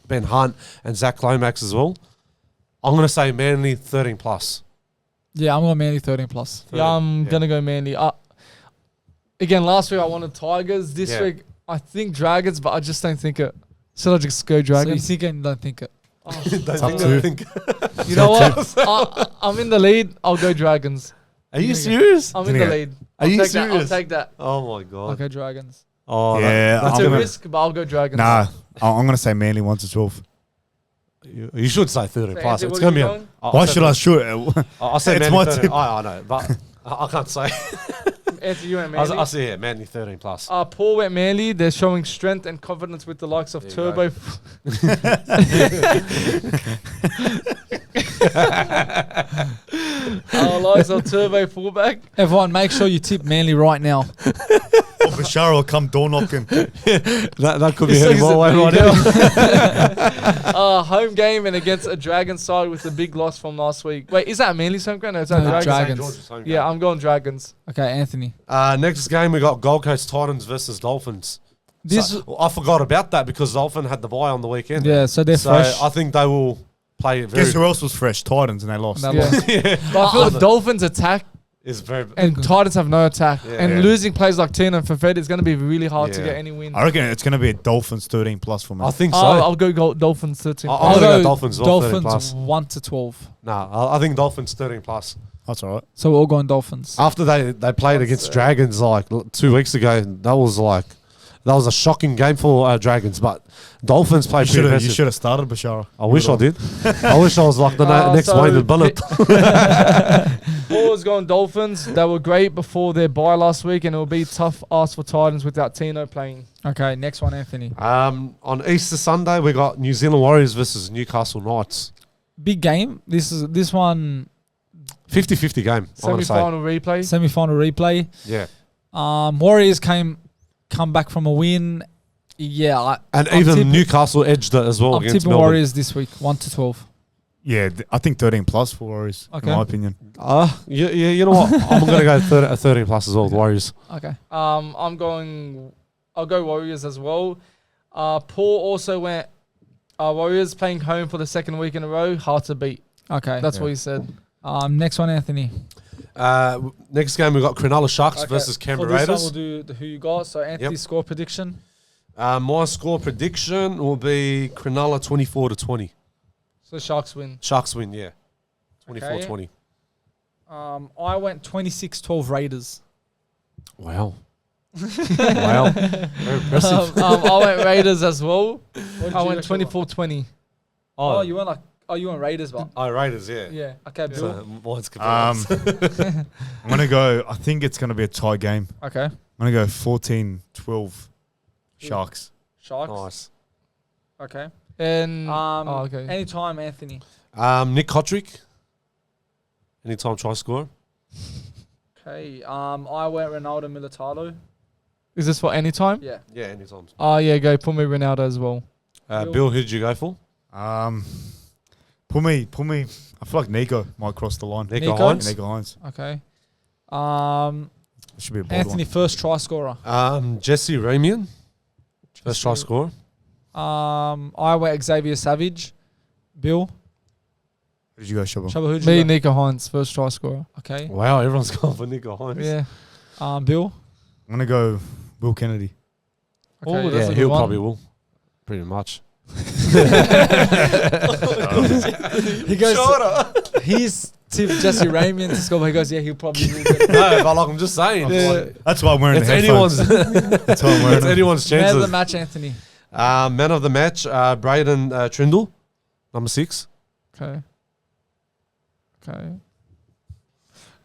Ben Hunt and Zac Lomax as well, I'm going to say Manly 13 plus. Yeah, I'm going Manly 13 plus. Yeah, I'm going to go Manly. Again, last week I wanted Tigers. This week I think Dragons, but I just don't think it. So I just go Dragons. So you think and don't think it? You know what? I'm in the lead. I'll go Dragons. Are you serious? I'm in the lead. Are you serious? I'll take that. Oh my god. Okay, Dragons. Oh yeah, that's a risk, but I'll go Dragons. Nah, I'm gonna say Manly 1-12. You should say 13 plus. It's gonna be. Why should I shoot? I say it's Manly my 13. I know, but I can't say. Anthony, you went Manly. I say Manly 13 plus. Paul went Manly. They're showing strength and confidence with the likes of Turbo. Likes of Turbo fullback. Everyone, make sure you tip Manly right now. Or Bashar will come door knocking. that could be heading my way right now. Home game and against a Dragons side with a big loss from last week. Wait, is that Manly's home ground or is that Dragons? Yeah, I'm going Dragons. Okay, Anthony. Next game we got Gold Coast Titans versus Dolphins. I forgot about that because Dolphin had the bye on the weekend. Yeah, so they're fresh. I think they will play very. Guess who else was fresh? Titans, and they lost. But I feel the Dolphins attack is very and Titans have no attack. And losing players like Tina and Fafed is going to be really hard to get any win. I reckon it's going to be a Dolphins 13 plus for me. I think so. I'll go Dolphins 13. I'll go Dolphins 1 to 12. Nah, I think Dolphins 13 plus. That's all right. So we're all going Dolphins. After they played against Dragons like 2 weeks ago, that was a shocking game for Dragons, but Dolphins played pretty impressive. You should have started Bashara. I wish I did. I wish I was like the next Wayne and Bullet. Paul's going Dolphins. They were great before their bye last week, and it will be tough ask for Titans without Tino playing. Okay, next one, Anthony. On Easter Sunday, we got New Zealand Warriors versus Newcastle Knights. Big game. This one 50-50 game. Semi-final replay. Semi-final replay. Yeah. Warriors come back from a win. Yeah. I'm even Newcastle edged it as well I'm against tipping Melbourne. Warriors this week, 1 to 12. Yeah, I think 13 plus for Warriors, in my opinion. You know what? I'm going to go 13 plus as well with Warriors. Okay. I'll go Warriors as well. Paul also went Warriors playing home for the second week in a row. Hard to beat. Okay. That's what he said. Next one, Anthony. Next game, we've got Cronulla Sharks versus Canberra Raiders. For this one, we'll do who you got. So, Anthony's score prediction. My score prediction will be Cronulla 24-20. So, Sharks win. Sharks win, yeah. 24-20. I went 26-12 Raiders. Wow. Wow. Very impressive. I went Raiders as well. I went 24-20. Oh, you went you went Raiders, but Raiders, yeah. Yeah. Okay, Bill. So, I'm going to go, I think it's going to be a tie game. okay. I'm going to go 14-12 Sharks. Sharks. Nice. Okay. And okay. Anytime, Anthony. Nick Kotrick. Anytime try score. Okay. I went Ronaldo Militalo. Is this for any time? Yeah. Yeah, anytime. Yeah, go put me Ronaldo as well. Bill, who did you go for? Put me. I feel like Nico might cross the line. Nico Hines? Yeah, Nico Hines. Okay. It should be a bold Anthony, one. first try scorer. Jesse Ramian. First try scorer. I went Xavier Savage. Bill. Who did you go, Shabba? Shabba, who'd you Me, go? Nico Hines, first try scorer. Okay. Wow, everyone's going for Nico Hines. Yeah. Bill. I'm going to go Will Kennedy. Okay. Oh, that's Yeah, a he'll good one. probably will. Pretty much. He goes. He's tipped Jesse Ramian to score, but he goes, yeah, he'll probably will get it. No, but like I'm just saying. That's why I'm wearing It's the headphones. anyone's. That's why I'm wearing It's them. anyone's Man of the chances. match, Anthony. Man of the match, Braden Trindle, number 6. Okay.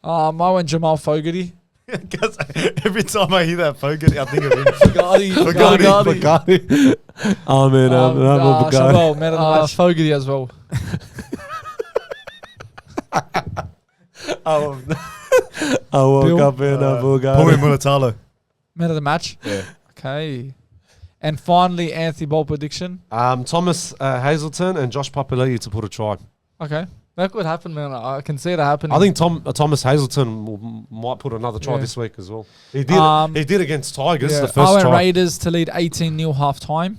I went Jamal Fogarty. Because every time I hear that Fogarty, I think of him. Bugatti. Oh man, I'm a Bugatti. Shabal, man of the match. Fogarty as well. I woke Bill? up in a Paul Bugatti. Mulatalo. Man of the match. Yeah. Okay. And finally, Anthony, bold prediction. Thomas Hazelton and Josh Papali'i to put a try. Okay. That could happen, man. I can see it happening. I think Thomas Hazelton might put another try this week as well. He did. He did against Tigers. Yeah. The I first went try. Raiders to lead 18-0 half time.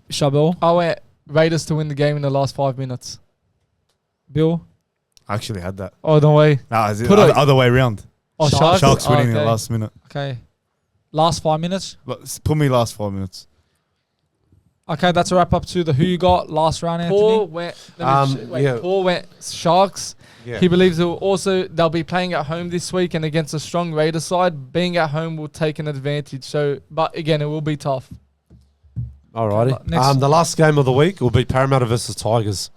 Shabal. I went Raiders to win the game in the last 5 minutes. Bill. I actually had that. Oh, no way. Nah, it's the Put other way around. Oh, Sharks? Sharks winning in the okay. last minute. Okay. Last 5 minutes. Put me last 5 minutes. Okay, that's a wrap up to the who you got last round, Anthony. Paul went. Paul went Sharks. Yeah. He believes they'll be playing at home this week and against a strong Raiders side. Being at home will take an advantage. So, but again, it will be tough. Alrighty. Next. The last game of the week will be Parramatta versus Tigers.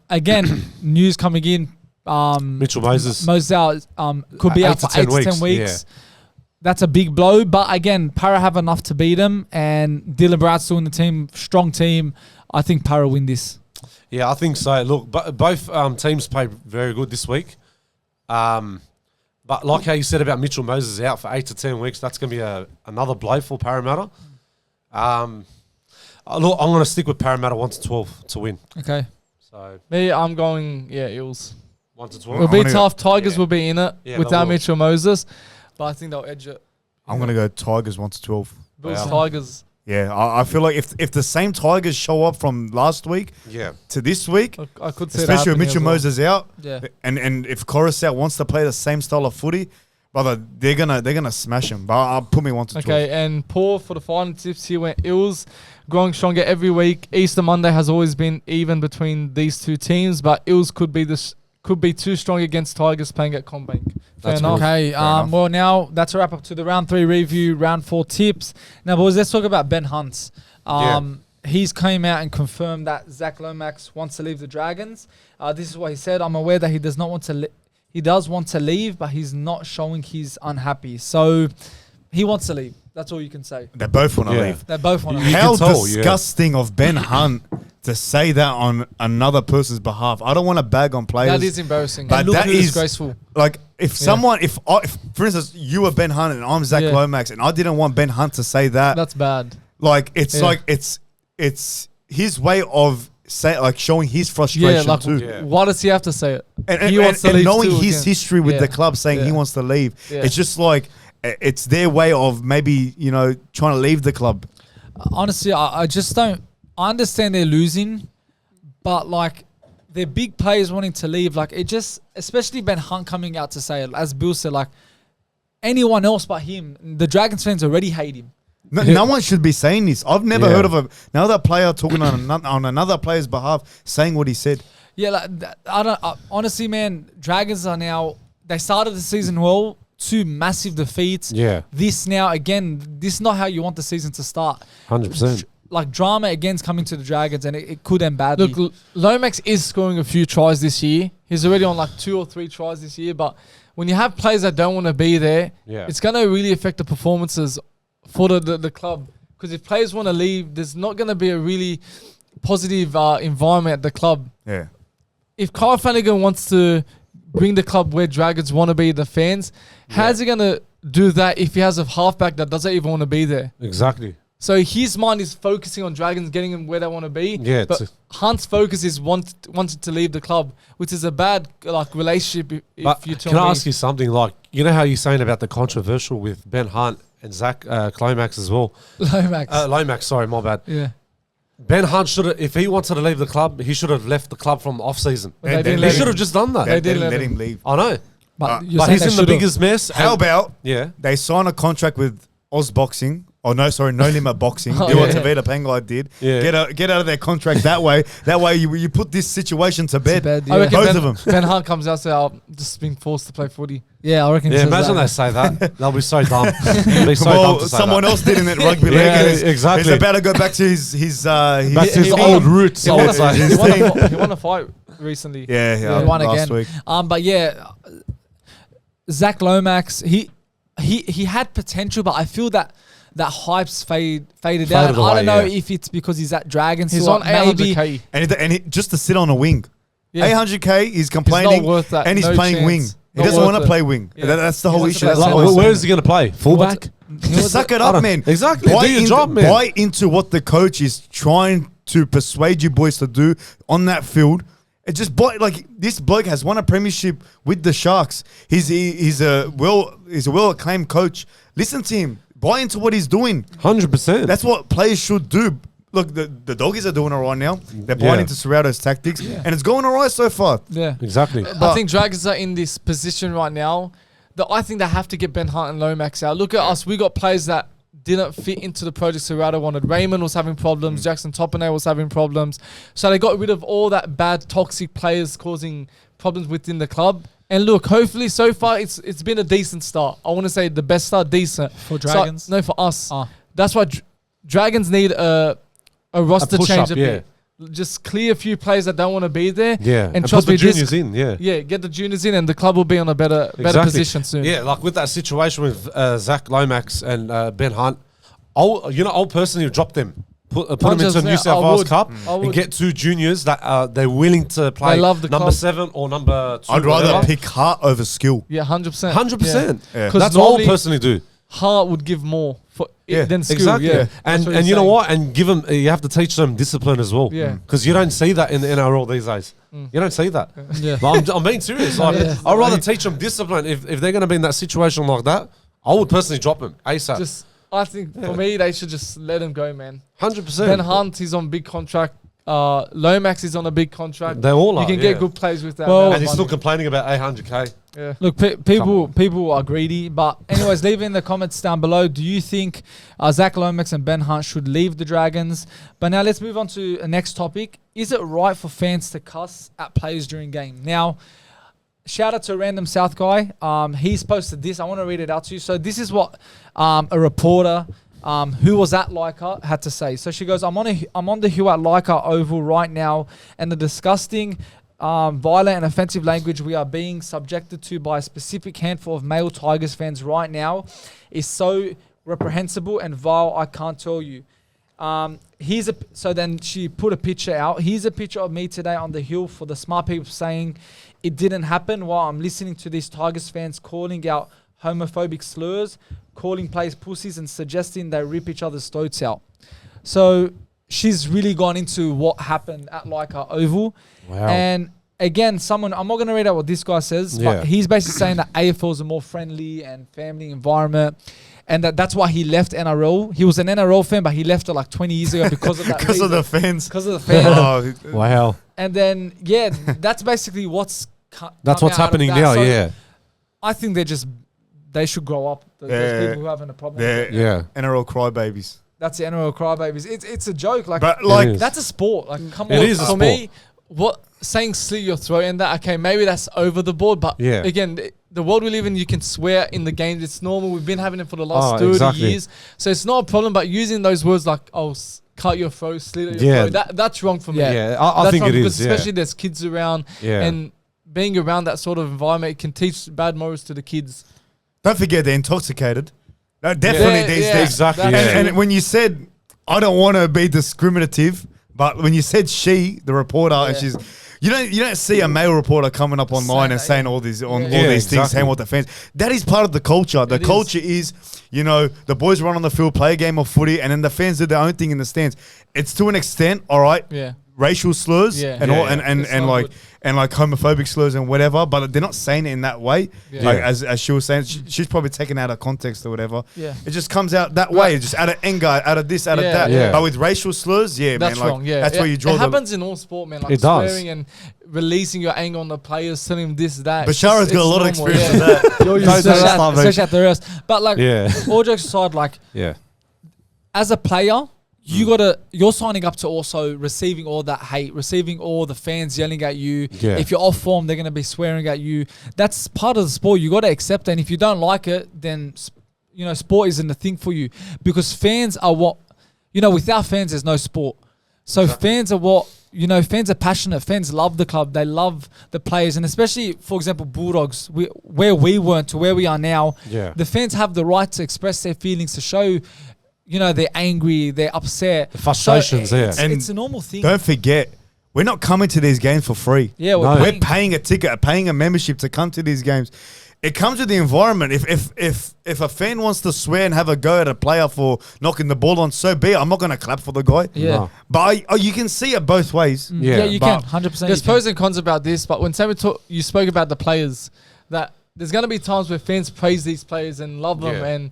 Again, news coming in. Mitchell Moses. Moses out, could be 8 out to for 10 8 to 10 weeks. weeks. That's a big blow. But again, Para have enough to beat them. And Dylan Brad's still in the team. Strong team. I think Para win this. Yeah, I think so. Look, both teams played very good this week. But like how you said about Mitchell Moses out for 8 to 10 weeks, that's going to be another blow for Parramatta. Look, I'm going to stick with Parramatta 1 to 12 to win. Okay. So Me, I'm going, Eels. 1 to It'll 12. be tough. Tigers will be in it Yeah, without they will. Mitchell Moses. But I think they'll edge it. I'm going to go Tigers 1 to 12. Bills, Wow. Tigers. Yeah, I feel like if the same Tigers show up from last week to this week, I could see especially with Mitchell well. Moses out, Yeah. and if Coruscant wants to play the same style of footy, brother, they're gonna smash him. But I'll put me 1 to 12. Okay, and Paul for the final tips here went Ills growing stronger every week. Easter Monday has always been even between these two teams, but Ills could be too strong against Tigers playing at Combank. Fair enough. Okay, well now that's a wrap up to the round 3 review, round 4 tips. Now boys, let's talk about Ben Hunt. He's came out and confirmed that Zac Lomax wants to leave the Dragons. This is what he said. I'm aware that he does not want to he does want to leave, but he's not showing he's unhappy. So he wants to leave. That's all you can say. They both want to leave. They both want to leave. How disgusting of Ben Hunt to say that on another person's behalf. I don't want to bag on players. That is embarrassing. But that is disgraceful. Like if someone, if for instance you were Ben Hunt and I'm Zac Lomax and I didn't want Ben Hunt to say that. That's bad. Like it's his way of showing his frustration too. Yeah. Why does he have to say it? And knowing his history with the club, saying he wants to leave, it's just like it's their way of maybe trying to leave the club. Honestly, I just don't. I understand they're losing, but like they're big players wanting to leave. Like it just, especially Ben Hunt coming out to say it, as Bill said, like anyone else but him. The Dragons fans already hate him. No one should be saying this. I've never heard of another player talking on another player's behalf saying what he said. Yeah, like I don't. Honestly, man, Dragons are now. They started the season well. 2 massive defeats. Yeah. This now again. This is not how you want the season to start. 100%. Like drama again's coming to the Dragons, and it could end badly. Look, Lomax is scoring a few tries this year. He's already on like 2 or 3 tries this year. But when you have players that don't want to be there, it's going to really affect the performances for the club. Because if players want to leave, there's not going to be a really positive environment at the club. Yeah. If Kyle Flanagan wants to bring the club where Dragons want to be, the fans, how's he going to do that if he has a halfback that doesn't even want to be there? Exactly. So his mind is focusing on Dragons, getting them where they want to be. Yeah, but Hunt's focus is wanted to leave the club, which is a bad relationship. If you tell me. Can I ask you something? Like, you know how you're saying about the controversial with Ben Hunt and Zac Lomax as well? Lomax, sorry, my bad. Yeah. Ben Hunt should have, if he wanted to leave the club, he should have left the club from the off season. He should have just done that. They didn't let him leave. I know. But he's in the biggest mess. How about they sign a contract with Oz Boxing? Oh no, sorry, No Limit Boxing. Do what Tavita Pangai did. Yeah. Get out of their contract that way. That way you put this situation to bed. I reckon both of them. Ben Hunt comes out and says, "I'm just being forced to play footy." Yeah, I reckon. Yeah, imagine they say that. They'll be so dumb. Be so dumb to say someone else did in that rugby league. Exactly. He's about to go back to his old roots. He won a fight recently. Yeah, he won last again. Week. But yeah, Zac Lomax, he had potential, but I feel that hype's faded out. Away, I don't know if it's because he's at Dragons. He's on 800k. And just to sit on a wing. Yeah. 800k, he's complaining, worth that. and he's No playing chance. wing. He Not doesn't worth want to it. play wing. Yeah. That's the whole He wants issue. to play That's Where is he going to play? Fullback? Just suck it up, man. Exactly. Do your job, man. Buy into what the coach is trying to persuade you boys to do on that field. It just this bloke has won a premiership with the Sharks. He's a well acclaimed coach. Listen to him. Buy into what he's doing. 100%. That's what players should do. Look, the doggies are doing it right now. They're buying into Serrato's tactics, and it's going all right so far. Yeah, exactly. I think Dragons are in this position right now that I think they have to get Ben Hunt and Lomax out. Look at us. We got players that didn't fit into the project Serrato wanted. Raymond was having problems. Jackson Topinay was having problems. So they got rid of all that bad, toxic players causing problems within the club. And look, hopefully, so far, it's been a decent start. I want to say the best start, decent. For Dragons? So, no, for us. That's why Dragons need a roster change a bit. Just clear a few players that don't want to be there. Yeah. And trust put me, the juniors in, Yeah, get the juniors in and the club will be on a better position soon. Yeah, like with that situation with Zac Lomax and Ben Hunt, I'll personally drop them. Put them into New South Wales Cup and get 2 juniors that they're willing to play number club. 7 or number 2. I'd rather pick heart over skill. Yeah, 100%. 100%. Yeah. That's all I'll personally do. Heart would give more than skill. Exactly. Yeah. And you know what? And give them. You have to teach them discipline as well. Yeah. Because you don't see that in the NRL these days. You don't see that. Yeah. But I'm being serious. Like, I'd rather teach them discipline if they're going to be in that situation like that. I would personally drop them ASAP. I think for me, they should just let him go, man. 100%. Ben Hunt, he's on big contract. Lomax is on a big contract. They all are. You can get good plays with that. And he's still complaining about 800K. Yeah. Look, people are greedy. But anyways, leave in the comments down below. Do you think Zac Lomax and Ben Hunt should leave the Dragons? But now let's move on to the next topic. Is it right for fans to cuss at players during game? Now, shout out to a random South guy. He's posted this. I want to read it out to you. So this is what a reporter who was at Leica had to say. So she goes, I'm on the hill at Leica Oval right now, and the disgusting, violent and offensive language we are being subjected to by a specific handful of male Tigers fans right now is so reprehensible and vile, I can't tell you. So then she put a picture out. Here's a picture of me today on the hill for the smart people saying it didn't happen while I'm listening to these Tigers fans calling out homophobic slurs, calling players pussies and suggesting they rip each other's throats out. So she's really gone into what happened at Leica Oval. Wow. And again, I'm not going to read out what this guy says, but he's basically saying that AFL is a more friendly and family environment. And that's why he left NRL. He was an NRL fan, but he left it like 20 years ago because of that. Because of the fans. Because of the fans. Oh, wow. And then, that's basically what's happening now, so I think they should grow up. Those people who are having a problem. NRL crybabies. That's the NRL crybabies. It's a joke. But that's a sport. Like, come on. It is a sport. For me, saying slit your throat and that, okay, maybe that's over the board. But again, the world we live in, you can swear in the games. It's normal. We've been having it for the last 30 years. So it's not a problem. But using those words like, cut your throat, slit your throat, that's wrong for me. I think it is. Especially there's kids around. And being around that sort of environment, it can teach bad morals to the kids. Don't forget they're intoxicated. No, definitely these days. Exactly. And when you said, I don't want to be discriminative, but when you said she, the reporter, and she's, you don't see a male reporter coming up online and saying all these things, saying what the fans. That is part of the culture. The culture is, the boys run on the field, play a game of footy, and then the fans do their own thing in the stands. It's to an extent, all right. Yeah. Racial slurs and like homophobic slurs and whatever, but they're not saying it in that way. Like as she was saying, she's probably taken out of context or whatever. It just comes out that way, just out of anger, out of this, out of that. But with racial slurs, that's man, wrong. That's where you draw. It happens in all sport, man. Like it swearing does. and releasing your anger on the players, telling them this, that. Bashara's got a lot of experience with that. Search out the rest. But like, all jokes aside, like, as a player, you're signing up to also receiving all that hate, receiving all the fans yelling at you. If you're off form, they're going to be swearing at you. That's part of the sport. You got to accept it. And if you don't like it, then, sport isn't the thing for you. Because fans are what, without fans, there's no sport. So fans are what, fans are passionate. Fans love the club. They love the players. And especially, for example, Bulldogs, where we weren't to where we are now, the fans have the right to express their feelings, to show they're angry, they're upset. The frustrations there. And it's a normal thing. Don't forget, we're not coming to these games for free. We're paying a ticket, paying a membership to come to these games. It comes with the environment. If a fan wants to swear and have a go at a player for knocking the ball on, so be it. I'm not going to clap for the guy. But you can see it both ways. Yeah, you can. 100%. There's pros and cons about this, but when you spoke about the players, that there's going to be times where fans praise these players and love them, and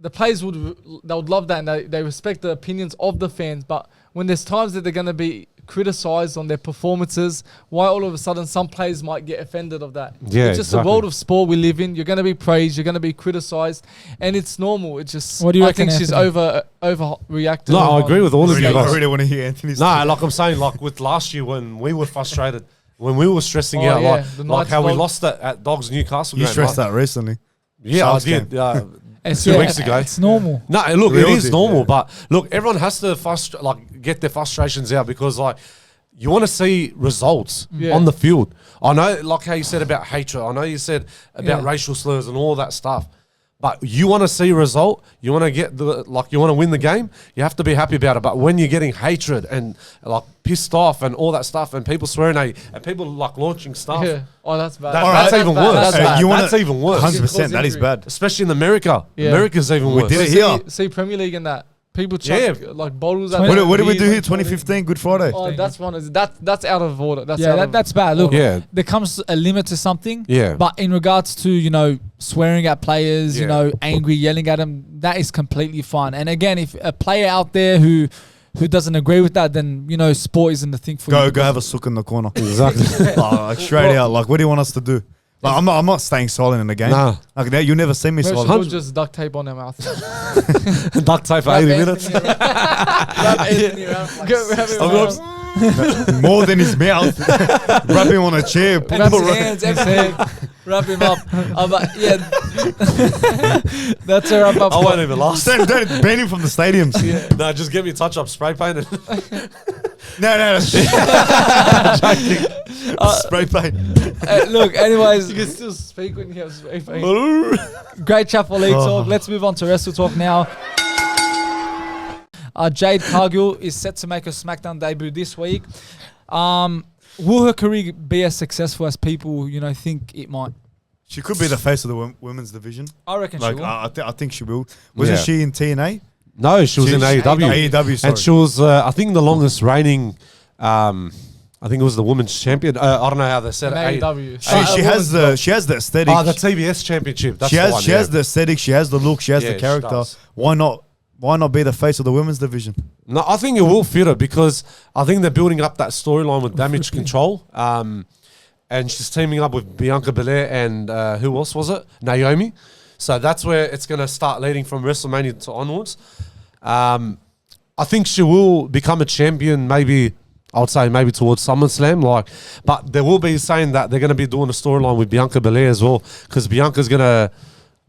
the players would love that, and they respect the opinions of the fans. But when there's times that they're going to be criticised on their performances, why all of a sudden some players might get offended of that? It's just the world of sport we live in. You're going to be praised, you're going to be criticised, and it's normal. It's just, what do you reckon, think she's overreacted. No, I agree with all of you guys. I really want to hear Anthony's. No, like I'm saying, like with last year when we were frustrated, when we were stressing out, like how we lost that at Dogs Newcastle. You stressed out recently. Yeah, I did. 2 weeks ago. It's normal. No, look, it is normal, but look, everyone has to get their frustrations out, because like you want to see results on the field. I know, like how you said about hatred. I know you said about racial slurs and all that stuff. But you want to see a result, you want to get you want to win the game, you have to be happy about it. But when you're getting hatred and like pissed off and all that stuff, and people swearing at you, and people like launching stuff, that's bad. That's even worse. That's even worse. 100%. That is bad. Especially in America. America's even worse. We did it here. See Premier League and that. People chuck like bottles at What did we do here? 2015 Good Friday. Oh, that's that's out of order. That's bad. Look, Yeah. there comes a limit to something. Yeah. But in regards to, swearing at players, angry, yelling at them, that is completely fine. And again, if a player out there who doesn't agree with that, then, sport isn't the thing for you. Go have a sook in the corner. Exactly. Like straight out. Like, what do you want us to do? Like, I'm not staying silent in the game. Nah. Like, you never see me silent. We'll just duct tape on their mouth. Duct tape for 80 minutes. More than his mouth. Rub him on a chair. And his hands, everything. Wrap him up. But yeah, that's a wrap up. I won't even laugh. Don't ban him from the stadiums. No, just get me touch up spray painted. No. Spray paint. Look, anyways, You can still speak when you have spray paint. great chat for League Talk. Let's move on to Wrestle Talk now. Jade Cargill is set to make her Smackdown debut this week. Will her career be as successful as people, think it might? She could be the face of the women's division. I reckon she will. I think she will. Wasn't she in TNA? No, she was in AEW. AEW, sorry. And she was, I think, the longest reigning, I think it was the women's champion. I don't know how they said it. AEW. She has the aesthetic. The TBS championship. That's she the one, has the aesthetic. She has the look. She has the character. Why not be the face of the women's division? No, I think it will fit her because I think they're building up that storyline with Damage Control. And she's teaming up with Bianca Belair and who else was it? Naomi. So that's where it's going to start leading from WrestleMania to onwards. I think she will become a champion maybe towards SummerSlam. But they will be saying that they're going to be doing a storyline with Bianca Belair as well because Bianca's going to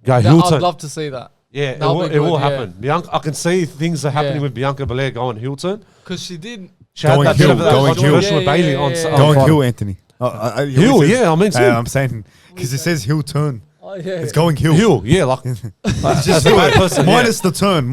go heel turn. I'd love to see that. Yeah, it will happen. Bianca, I can see things are happening with Bianca Belair going heel turn. Because she did. She had that controversial with Bailey on Going heel, Anthony. Heel, yeah, I mean too. I'm saying because it says heel turn. Oh, yeah. It's going heel. Heel, yeah, like Just minus the turn.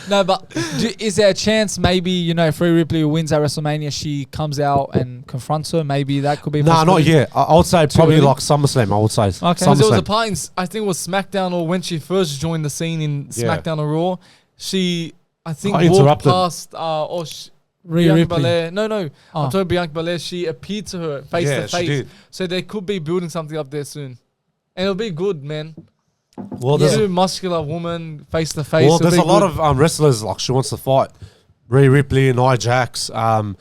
No, but is there a chance maybe, if Rhea Ripley wins at WrestleMania, she comes out and confronts her? Maybe that could be No, not yet. I would say probably early? like SummerSlam, I would say. Okay. Because there was a part in, I think it was SmackDown or when she first joined the scene in SmackDown or Raw, she, I think, walked past Rhea Bianca Ripley. Belair. No. I'm talking Bianca Belair. She appeared to her face to she face. did. So they could be building something up there soon. And it'll be good, man. Well, Two muscular woman face to face. Well, there's a lot of wrestlers like she wants to fight. Rhea Ripley, Nia Jax, Asuka,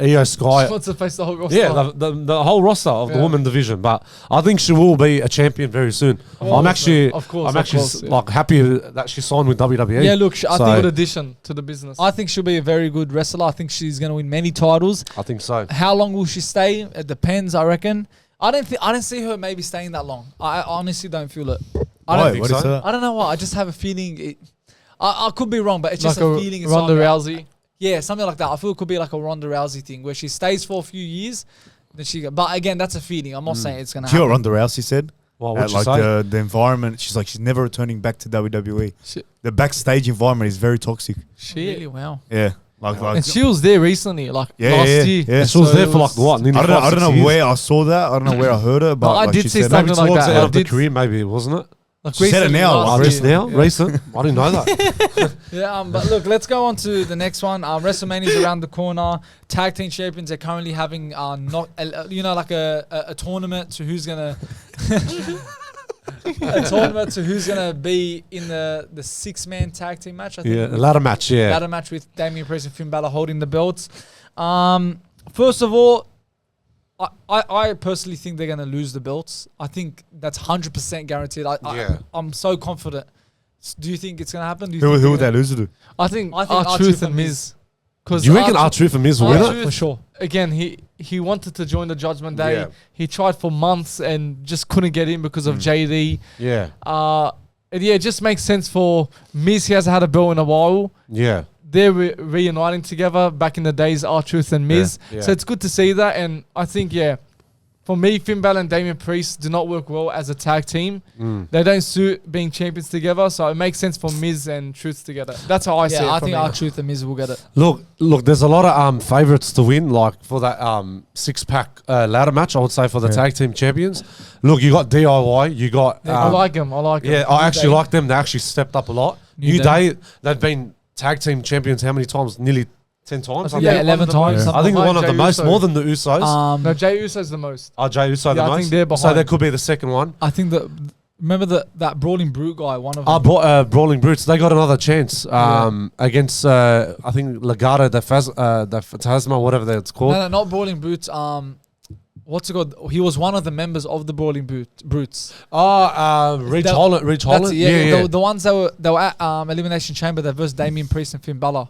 Io Sky. She wants to face the whole roster. Yeah, the whole roster of the women division. But I think she will be a champion very soon. I'm actually happy that she signed with WWE. Yeah, look, I think good addition to the business. I think she'll be a very good wrestler. I think she's going to win many titles. I think so. How long will she stay? It depends, I reckon. I don't see her maybe staying that long. I honestly don't feel it. I don't think so. I don't know why. I just have a feeling. I could be wrong, but it's like just a feeling. Ronda Rousey. Yeah, something like that. I feel it could be like a Ronda Rousey thing where she stays for a few years, then but again, that's a feeling. I'm not saying it's gonna happen. You know what Ronda Rousey said? Well, what'd she say? The environment. She's like she's never returning back to WWE. The backstage environment is very toxic. Really? Wow. Yeah. And she was there recently, last year. Yeah. She was there for like what? I don't know where I saw that. I don't know where I heard it. But I did see something like that. Maybe towards the career, maybe wasn't it? Like she said it now. Recent. I didn't know that. Yeah. But look, let's go on to the next one. WrestleMania is around the corner. Tag team champions are currently having like a tournament to who's gonna. A tournament to who's gonna be in the 6-man tag team match. I think. Yeah, a ladder match. Yeah, ladder match with Damian Priest and Finn Balor holding the belts. First of all, I personally think they're gonna lose the belts. I think that's 100% guaranteed. I'm so confident. Do you think it's gonna happen? Who would they lose it to? I think R-Truth and Miz. Do you reckon R-Truth and Miz will win it? For sure. Again, he wanted to join the Judgment Day. Yeah. He tried for months and just couldn't get in because of JD. Yeah. It just makes sense for Miz. He hasn't had a belt in a while. Yeah. They're reuniting together back in the days, R-Truth and Miz. Yeah. So it's good to see that. And I think, for me, Finn Balor and Damian Priest do not work well as a tag team. They don't suit being champions together, so it makes sense for Miz and Truth together. That's how I see it. I think R-Truth and Miz will get it. Look, there's a lot of favourites to win, like for that 6-pack ladder match, I would say, for the tag team champions. Look, you got DIY, you got... I like them. Yeah, I actually like them. They actually stepped up a lot. New Day, they've been tag team champions how many times? Nearly 10 times? Yeah, 11 times. I think one of the most, more than the Usos. No, Jey Uso's the most. Oh, Jey Uso the most? I think they're behind. So that could be the second one. I think that... Remember that Brawling Brute guy, one of them? Brawling Brutes, they got another chance against, I think, Legado de Fantasma, whatever that's called. No, not Brawling Brutes. What's it called? He was one of the members of the Brawling Brutes. Rich Holland. The ones that were at Elimination Chamber that versus Damian Priest and Finn Balor.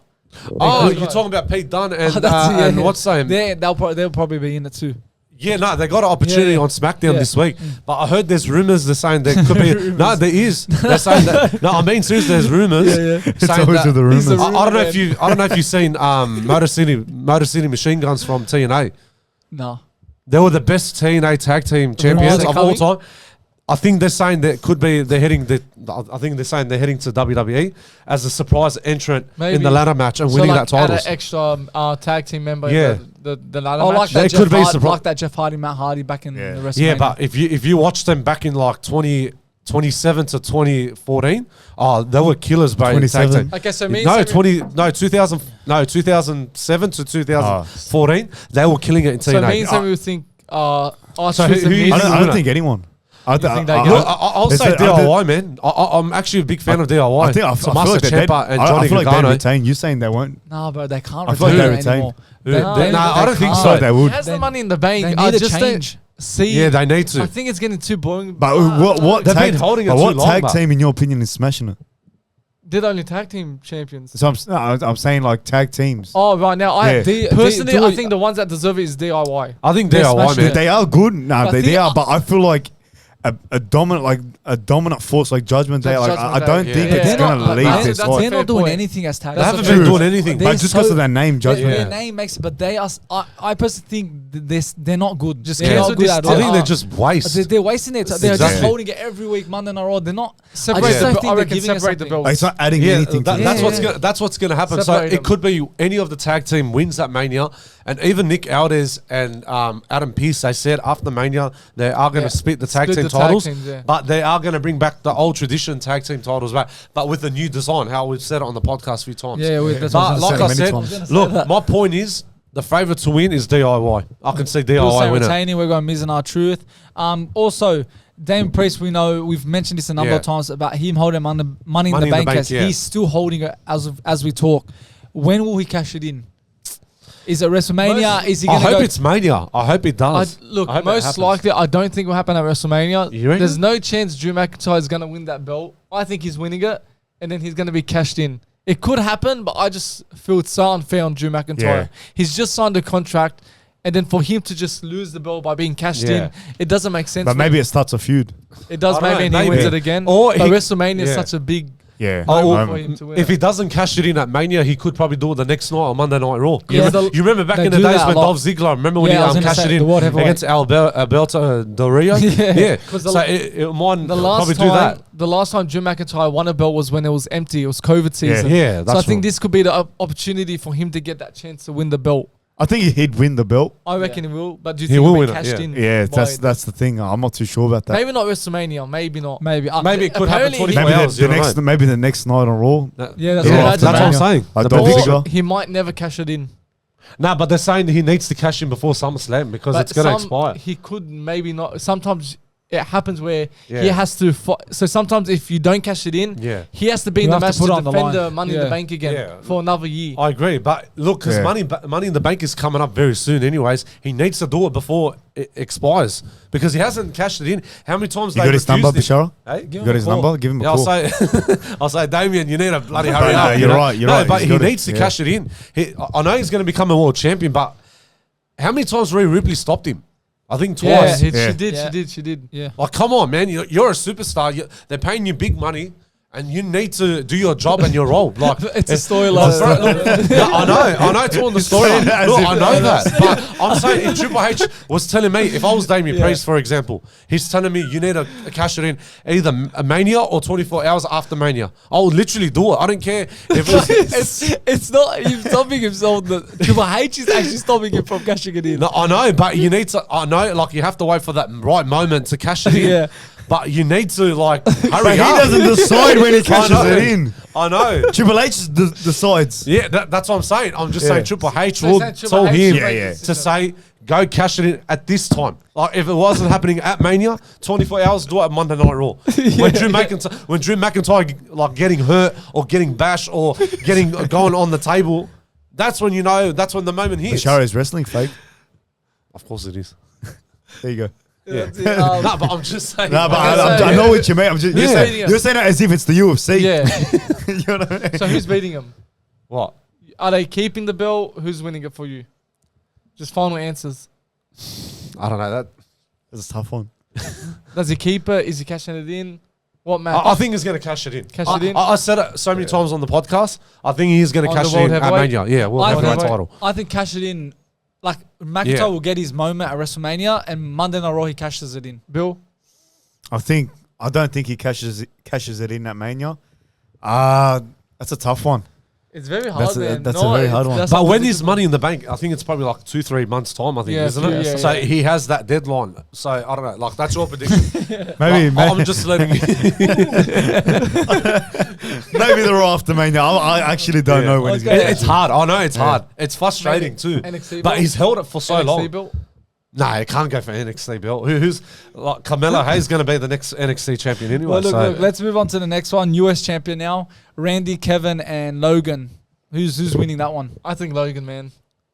Oh, you're talking about Pete Dunne and what's his name? They'll probably be in it too. Yeah, no, they got an opportunity on Smackdown this week. But I heard there's rumors they're saying there could be... No, there is. They're saying that... No, I mean, seriously, there's rumors. It's always the rumors. I don't know if you've seen Motor City Machine Guns from TNA. No. They were the best TNA tag team champions of all time. I think they're saying they're heading to WWE as a surprise entrant in the ladder match and winning that title. Add an extra tag team member in the ladder match. Like that Jeff Hardy, Matt Hardy back in the WrestleMania. Yeah, but if you watch them back in like 2007 to 2014, they were killers, bro. 27. Okay, so 2007 to 2014, they were killing it in TNA. So me and Sammy would think I don't think anyone. I'll say DIY, man. I'm actually a big fan of DIY. I feel like Ciampa and Johnny Gargano. They retain. You're saying they won't? No, bro, they can't. I feel like they retain anymore. I don't think so. They would. Has the Money in the Bank? They need a change. Yeah, they need to. I think it's getting too boring. But what tag team, in your opinion, is smashing it? They're the only tag team champions. So I'm saying like tag teams. Oh, right now, I think the ones that deserve it is DIY. I think DIY, man. They are good. No, they are. But I feel like a dominant force like Judgment Day. Like I don't think it's gonna leave this. They're not doing anything as tag. They haven't been doing anything, but just because of their name, Judgment. Their name makes it, but they are. I personally think they're not good. They're not good at all. I think they're just waste. They're wasting it. They're just holding it every week, Monday Night Raw. They're not separate the belt. It's not adding anything. That's what's gonna happen. So it could be any of the tag team wins that Mania, and even Nick Aldis and Adam Pearce. They said after Mania they are going to split the tag team titles, but they are going to bring back the old tradition tag team titles back, but with a new design. How we've said it on the podcast a few times. But like I said, look, my point is the favourite to win is DIY. I can see DIY winner. Retaining, we're going Miz and R-Truth. Also, Damian Priest, we know we've mentioned this a number of times about him holding money in the bank. He's still holding it as we talk. When will he cash it in? Is it WrestleMania? Is he going to I hope it's Mania. I hope it does. Most likely, I don't think it will happen at WrestleMania. There's no chance Drew McIntyre is going to win that belt. I think he's winning it, and then he's going to be cashed in. It could happen, but I just feel it's so unfair on Drew McIntyre. Yeah. He's just signed a contract, and then for him to just lose the belt by being cashed in, it doesn't make sense. But maybe it starts a feud. It does, maybe he wins it again. But WrestleMania is such a big... Yeah. For him to win if he doesn't cash it in at Mania, he could probably do it the next night on Monday Night Raw. Yeah, you remember back in the days when Dolph Ziggler, remember when he cashed it in against Alberto Del Rio? Yeah. So it might probably do that. The last time Drew McIntyre won a belt was when it was empty. It was COVID season. Yeah, so I think this could be the opportunity for him to get that chance to win the belt. I think he'd win the belt. I reckon he will, but do you think he'll be cashed in? Yeah, that's the thing. I'm not too sure about that. Maybe not WrestleMania. Maybe not. Maybe it could happen 24 hours. Maybe the next night on Raw. That's what I'm saying. He might never cash it in. Nah, but they're saying he needs to cash in before SummerSlam because it's going to expire. He could maybe not. Sometimes it happens where he has to so sometimes if you don't cash it in, he has to be in the match to defend the Money in the Bank again for another year. I agree, but look, because Money in the Bank is coming up very soon anyways. He needs to do it before it expires because he hasn't cashed it in. How many times you got his number, Bishara? Hey? You got his number? Give him a call. I'll say, Damien, you need to bloody hurry up. You're right. But he needs to cash it in. I know he's going to become a world champion, but how many times Rhea Ripley stopped him? I think twice. She did. Yeah. Like, come on, man. You're a superstar. They're paying you big money, and you need to do your job and your role. Like, it's a storyline. I know it's all in the storyline. Look, I know that. But I'm saying if Triple H was telling me, if I was Damian Priest, for example, he's telling me you need to cash it in either a Mania or 24 hours after Mania. I'll literally do it. I don't care if it's not him stopping himself. Triple H is actually stopping him from cashing it in. No, I know, but you need to. I know, like you have to wait for that right moment to cash it in. But you need to like hurry But he up. doesn't decide when he cashes know. it in. I know. Triple H decides. Yeah, that's what I'm saying. I'm just Yeah. saying Triple H So will saying Triple tell H him Yeah, yeah. to say, go cash it in at this time. Like if it wasn't happening at Mania, 24 hours, do it at Monday Night Raw. When Drew McIntyre like getting hurt or getting bashed or going on the table, that's when you know. That's when the moment hits. Bashara is wrestling fake. Of course it is. There you go. Yeah. No, but I'm just saying. No, but like, I know what you mean. I'm just, you're saying it as if it's the UFC. Yeah. You know what I mean? So who's beating him? What? Are they keeping the belt? Who's winning it for you? Just final answers. I don't know that. It's a tough one. Does he keep it? Is he cashing it in? What match? I think he's going to cash it in. Cash it in? I said it so many times on the podcast. I think he is going to On cash the it in World at Heavyweight? Mania. Yeah, World I Heavyweight think- title. I think cash it in. Like McIntyre Yeah. will get his moment at WrestleMania, and Monday Night Raw he cashes it in. Bill? I don't think he cashes it in at Mania. That's a tough one. It's very hard, That's a- man. that's a very hard one. that's But when unpredictable. is Money in the Bank? I think it's probably like 2-3 months time. I think, Yeah, isn't it? yeah, So yeah. he has that deadline. So I don't know. Like that's your prediction. Maybe I'm just letting you. maybe the Raw after Mania. I actually don't know when he's going to It's hard. I know it's hard. It's frustrating too. NXT But belt? he's held it for so NXT long. belt? Nah, he can't go for NXT belt. Who's like Carmelo Hayes going to be the next NXT champion anyway? Well, so look, let's move on to the next one. US champion now. Randy, Kevin, and Logan. Who's winning that one? I think Logan, man.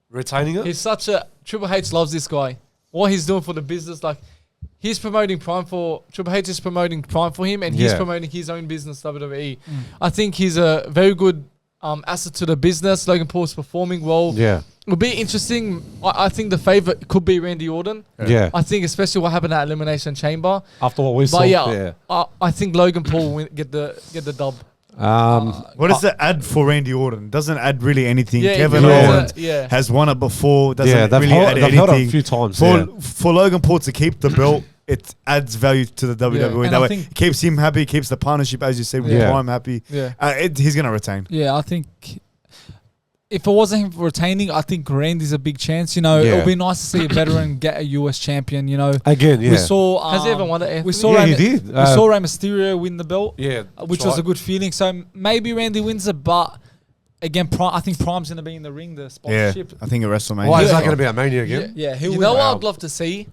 retaining it. He's such a... Triple H loves this guy. What he's doing for the business, like... He's promoting Prime for... Triple H is promoting Prime for him, and he's Yeah. promoting his own business, WWE. I think he's a very good asset to the business. Logan Paul's performing well. Yeah, It'll be interesting. I think the favorite could be Randy Orton. yeah. I think especially what happened at Elimination Chamber. After what we saw, But yeah, I think Logan Paul will get the dub. What does it add for Randy Orton? Doesn't add really anything. Yeah, Kevin yeah. Owens Yeah. has won it before. Doesn't yeah, they've really add held it a anything. few times. For Logan Paul to keep the belt, it adds value to the WWE. and That I way, think- it keeps him happy, keeps the partnership, as you said, with Yeah. Prime happy. Yeah. He's going to retain. Yeah, I think if it wasn't him retaining, I think Randy's a big chance. You know, Yeah. it'll be nice to see a veteran get a US champion. You know, Again, yeah. we saw. Has he ever won it, Anthony? We saw. Yeah, Rey, he did. We saw Rey Mysterio win the belt, Yeah, which was a good feeling. So maybe Randy wins it, but again, I think Prime's going to be in the ring. The Yeah, sponsorship. I think at WrestleMania. Why is that going to be a Mania again? Yeah, he'll You win. know what Wow. I'd love to see?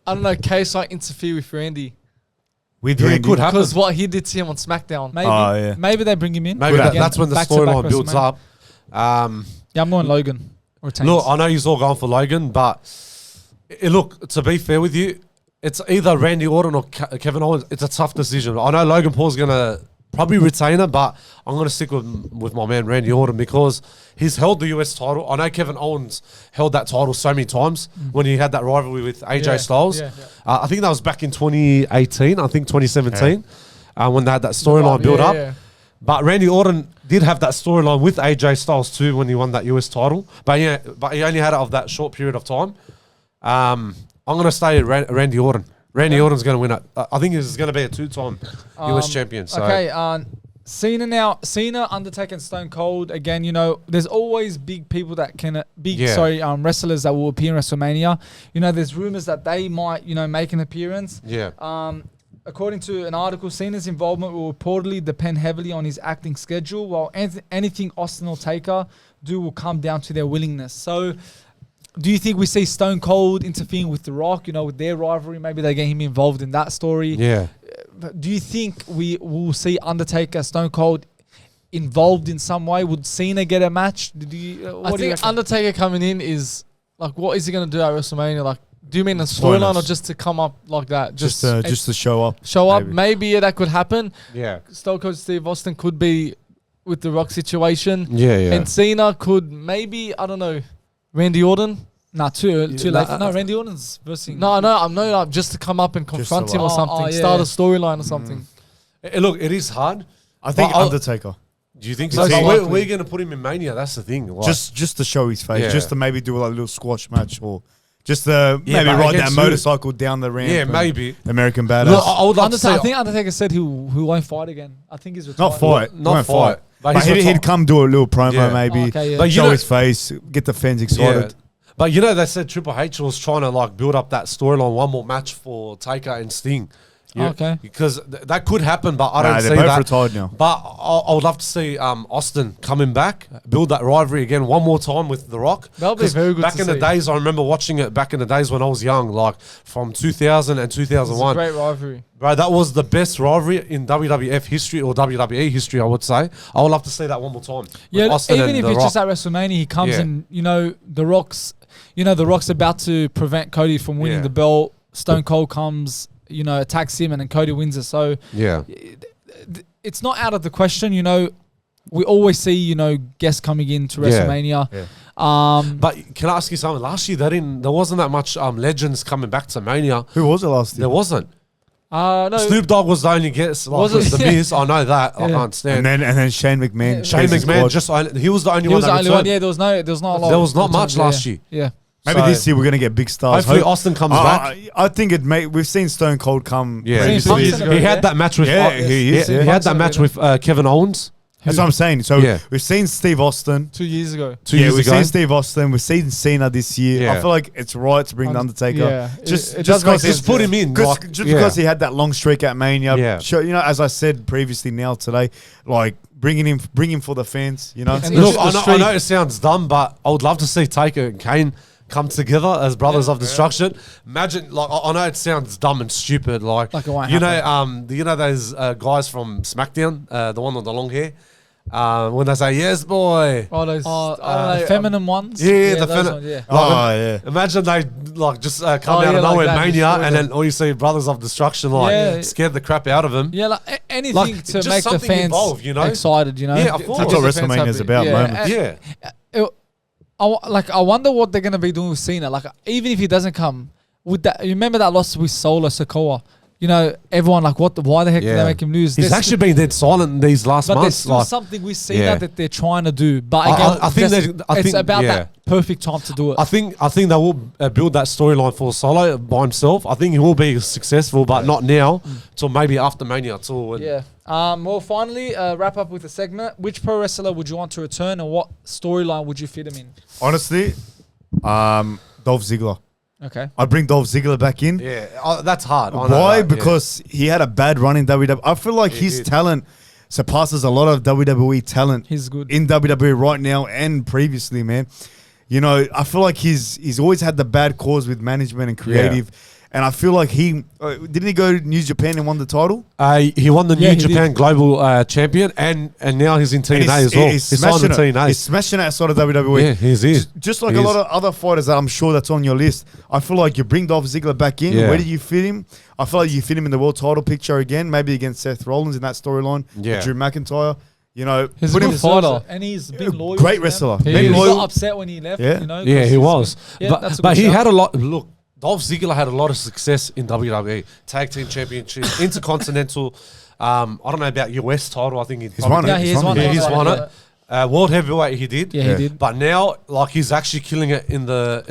I don't know, KSI interfere with Randy. With Yeah, it Randy. could happen. Because what he did to him on SmackDown. Maybe, Oh, yeah. maybe they bring him in. Maybe Again, that's when the back-to-back storyline builds WrestleMania. up. Yeah, I'm going Logan. Retains. Look, I know you're all going for Logan, but look, to be fair with you, it's either Randy Orton or Kevin Owens. It's a tough decision. I know Logan Paul's going to probably retain it, but I'm going to stick with my man Randy Orton because he's held the US title. I know Kevin Owens held that title so many times when he had that rivalry with AJ Styles. Yeah. I think that was back in 2018, I think 2017, when they had that storyline built up. Yeah. But Randy Orton did have that storyline with AJ Styles too when he won that US title. But yeah, but he only had it of that short period of time. I'm going to stay at Randy Orton. Randy Orton's going to win it. I think he's going to be a 2-time US champion. So. Okay, Cena now. Cena, Undertaker, and Stone Cold. Again, you know, there's always big people that can wrestlers that will appear in WrestleMania. You know, there's rumors that they might, you know, make an appearance. Yeah. According to an article, Cena's involvement will reportedly depend heavily on his acting schedule, while anything Austin or Taker do will come down to their willingness. So, do you think we see Stone Cold interfering with The Rock, you know, with their rivalry? Maybe they get him involved in that story. Yeah. Do you think we will see Undertaker, Stone Cold involved in some way? Would Cena get a match? I What do you think reckon? Undertaker coming in is like, what is he going to do at WrestleMania? Like, do you mean a storyline or just to come up like that? Just to show up. show up. Maybe yeah, that could happen. Yeah. Stone Cold Steve Austin could be with the Rock situation. Yeah, yeah. And Cena could maybe, I don't know, Randy Orton. Nah, too late. No, Randy Orton's versing. No, just to come up and confront him or something. Start a storyline or something. Look, it is hard. I think But Undertaker. Do you think Most so? likely. We're going to put him in Mania. That's the thing. Like, Just to show his face. Yeah. Just to maybe do a little squash match or just to Yeah, maybe but ride that against who? motorcycle down the ramp. yeah, and maybe. American Badass. Look, I would love to see. I think Undertaker said he won't fight again. I think he's retired. not fight. Not Won't fight. But he's he'd come do a little promo Yeah. maybe. Oh, okay, yeah. But you show know- his face. Get the fans excited. But you know, they said Triple H was trying to like build up that storyline, one more match for Taker and Sting. Okay. Because that could happen, but I don't see they're both that. retired now. But I would love to see Austin coming back, build that rivalry again one more time with The Rock. That'll be very good Back to in the see. days, I remember watching it back in the days when I was young, like from 2000 and 2001. Great rivalry. Bro, that was the best rivalry in WWF history or WWE history, I would say. I would love to see that one more time. Yeah, Austin even and if The it's Rock. just at WrestleMania, he comes and, The Rock's about to prevent Cody from winning the belt. Stone Cold comes, attacks him, and then Cody wins it. So it's not out of the question. We always see guests coming into WrestleMania. Yeah. But can I ask you something? Last year, there wasn't that much legends coming back to Mania. Who was it last year? There wasn't. No, Snoop Dogg was the only guest. Like, Was it? The Miz, I know that. I can't stand. And then Shane McMahon. Shane McMahon, he was the only he one was the that only one. returned. Yeah, there was not a lot. There was not much last year. Yeah. Maybe So- this year we're gonna get big stars. Hopefully Austin comes back. I think we've seen Stone Cold come. Yeah, Seen he Punk's in he it, had that match with. Yeah, he is, He yeah. had Punk's that in match it, with Kevin Owens That's what I'm saying. So we've seen Steve Austin. 2 years ago. 2 years we've ago. seen Steve Austin. We've seen Cena this year. Yeah. I feel like it's right to bring the Undertaker. Yeah, Just it does make sense. Just put him in. Because he had that long streak at Mania. Yeah. Sure, as I said previously now today, like bring him for the fans. And Look, the I know it sounds dumb, but I would love to see Taker and Kane come together as brothers of destruction. Imagine, like, I know it sounds dumb and stupid, like it won't you happen. know those guys from Smackdown, the one with the long hair, when they say yes, boy. Oh, those feminine ones. Yeah, the those feminine. ones, yeah. Yeah. Imagine they just come Oh, out yeah, of like nowhere, that, Mania, destroy and them. then all you see brothers of destruction, like Yeah. scared the crap out of them. Yeah, like anything Like, to just make the something fans involved, excited, Yeah, of course. That's Get what the fans WrestleMania is happy. about, Yeah. moment. Yeah. I wonder what they're gonna be doing with Cena. Like, even if he doesn't come, with that, you remember that loss with Solo Sikoa? Everyone like, why the heck did they make him lose? He's actually been dead silent in these last but there's months. still Like, something with Cena that they're trying to do. But I again, think it's about that perfect time to do it. I think they will build that storyline for Solo by himself. I think he will be successful, but not now. Till maybe after Mania tour. Yeah. Well, finally, wrap up with a segment. Which pro wrestler would you want to return, and what storyline would you fit him in? Honestly, Dolph Ziggler. Okay. I'd bring Dolph Ziggler back in. Yeah, that's hard. I know Why? that, yeah. Because he had a bad run in WWE. I feel like his did. talent surpasses a lot of WWE talent He's good. in WWE right now and previously, man. I feel like he's always had the bad cause with management and creative. And I feel like didn't he go to New Japan and won the title? He won the Yeah, New he Japan Global Champion, and now he's in TNA And as well. He's signed to smashing it. TNA. He's smashing it outside of WWE. Yeah, he is. Just like He a is. lot of other fighters that I'm sure that's on your list. I feel like you bring Dolph Ziggler back in. Yeah. Where do you fit him? I feel like you fit him in the world title picture again, maybe against Seth Rollins in that storyline. Yeah. Drew McIntyre. He's put a him good fighter. And he's been loyal. Great to them. wrestler. He Been is. He loyal. got upset when he left. Yeah. Yeah, Yeah, he was. that's a But good he shout. had a lot. Look, Dolph Ziggler had a lot of success in WWE. Tag Team Championship, Intercontinental. I don't know about US title. I think he's won it. Yeah, he has won it. He's won it. World Heavyweight he did. Yeah, he did. But now, like, he's actually killing it in the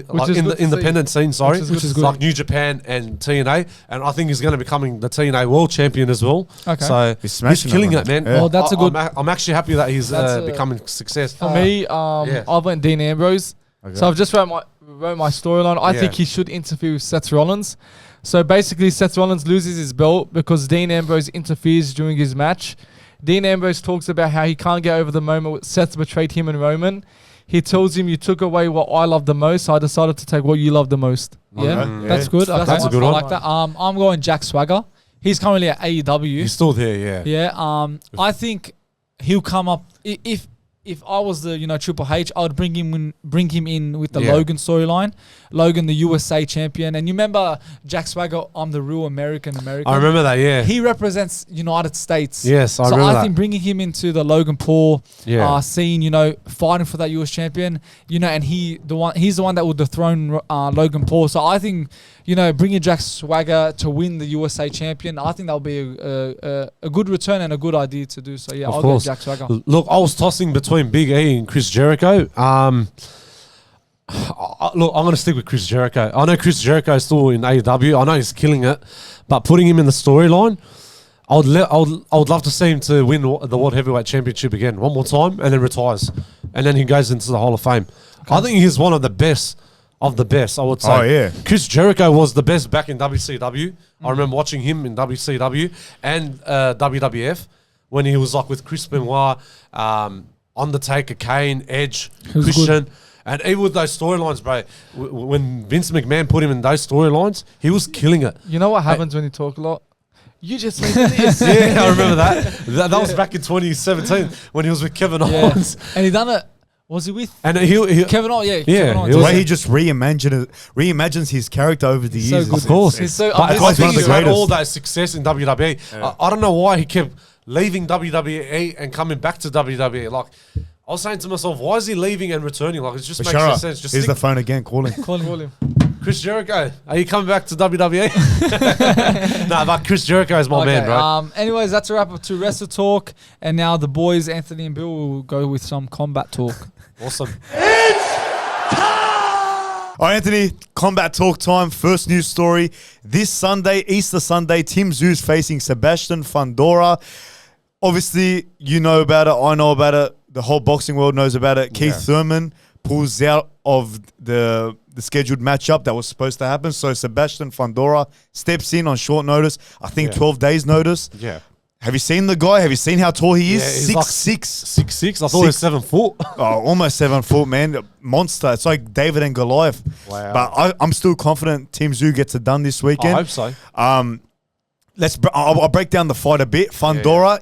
Which is good to independent scene. Sorry, Which is good. like New Japan and TNA, and I think he's going to be becoming the TNA World Champion as well. Okay. So He's smashing killing it, it, man. man. Yeah. Well, that's a good- I'm actually happy that he's That's a- becoming success. For me, yeah. I went Dean Ambrose. Okay. So I've just wrote my storyline. I Yeah. think he should interfere with Seth Rollins. So basically, Seth Rollins loses his belt because Dean Ambrose interferes during his match. Dean Ambrose talks about how he can't get over the moment where Seth betrayed him and Roman. He tells him, "You took away what I love the most, so I decided to take what you love the most." Yeah, Okay. that's Yeah. good. That's a good I one. like that. I'm going Jack Swagger. He's currently at AEW. He's still there, yeah. Yeah. I think he'll come up if I was the Triple H, I would bring him in with the Yeah. Logan storyline. Logan, the USA champion, and you remember Jack Swagger? I'm the real American. I remember that, yeah. He represents United States. Yes, I so remember I that. think bringing him into the Logan Paul scene, fighting for that US champion, and he's the one that will dethrone Logan Paul. So I think, bringing Jack Swagger to win the USA champion, I think that'll be a good return and a good idea to do. So yeah, Of I'll course. go Jack Swagger. Look, I was tossing between Big E and Chris Jericho. Look, I'm going to stick with Chris Jericho. I know Chris Jericho is still in AEW. I know he's killing it, but putting him in the storyline, I would love to see him to win the World Heavyweight Championship again one more time and then retires, and then he goes into the Hall of Fame. I think he's one of the best of the best, I would say. Oh, yeah. Chris Jericho was the best back in WCW. I remember watching him in WCW and WWF when he was like with Chris Benoit, Undertaker, Kane, Edge, Christian. Good. And even with those storylines, bro, when Vince McMahon put him in those storylines, he was killing it. You know what happens when you talk a lot? You just made this. Yeah, I remember that. That was back in 2017 when he was with Kevin Owens. And he done it. Was he with? And he Kevin Owens, yeah. Kevin Owens. The way he just reimagines his character over the years. Of course. He's so I think he's had all that success in WWE. Yeah. I don't know why he kept leaving WWE and coming back to WWE. Like, I was saying to myself, why is he leaving and returning? Like, it just makes no sense. Just here's the phone again. Call him. Chris Jericho, are you coming back to WWE? Nah, but Chris Jericho is my man, bro. Anyways, that's a wrap up to Wrestle Talk. And now the boys, Anthony and Bill, will go with some combat talk. Awesome. It's time! All right, Anthony, combat talk time. First news story. This Sunday, Easter Sunday, Tim Tszyu facing Sebastian Fundora. Obviously, you know about it. I know about it. The whole boxing world knows about it. Keith Thurman pulls out of the scheduled matchup that was supposed to happen. So Sebastian Fundora steps in on short notice. I think 12 days notice. Yeah. Have you seen the guy? Have you seen how tall he is? He's 6'6". 6'6". I thought he was 7 foot. Oh, almost 7 foot, man. Monster. It's like David and Goliath. Wow. But I'm still confident Tim Tszyu gets it done this weekend. I hope so. I'll break down the fight a bit. Fundora,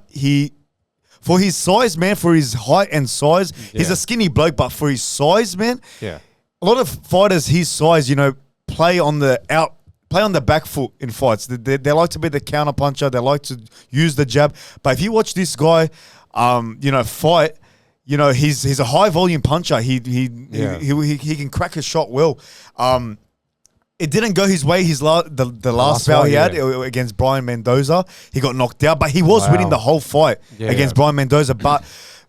for his size, man, for his height and size, he's a skinny bloke, but for his size, man, a lot of fighters his size, play on the back foot in fights. They like to be the counter puncher. They like to use the jab. But if you watch this guy, fight, he's a high volume puncher. He can crack a shot well. It didn't go his way. The last bout he had against Brian Mendoza, he got knocked out, but he was winning the whole fight against Brian Mendoza. But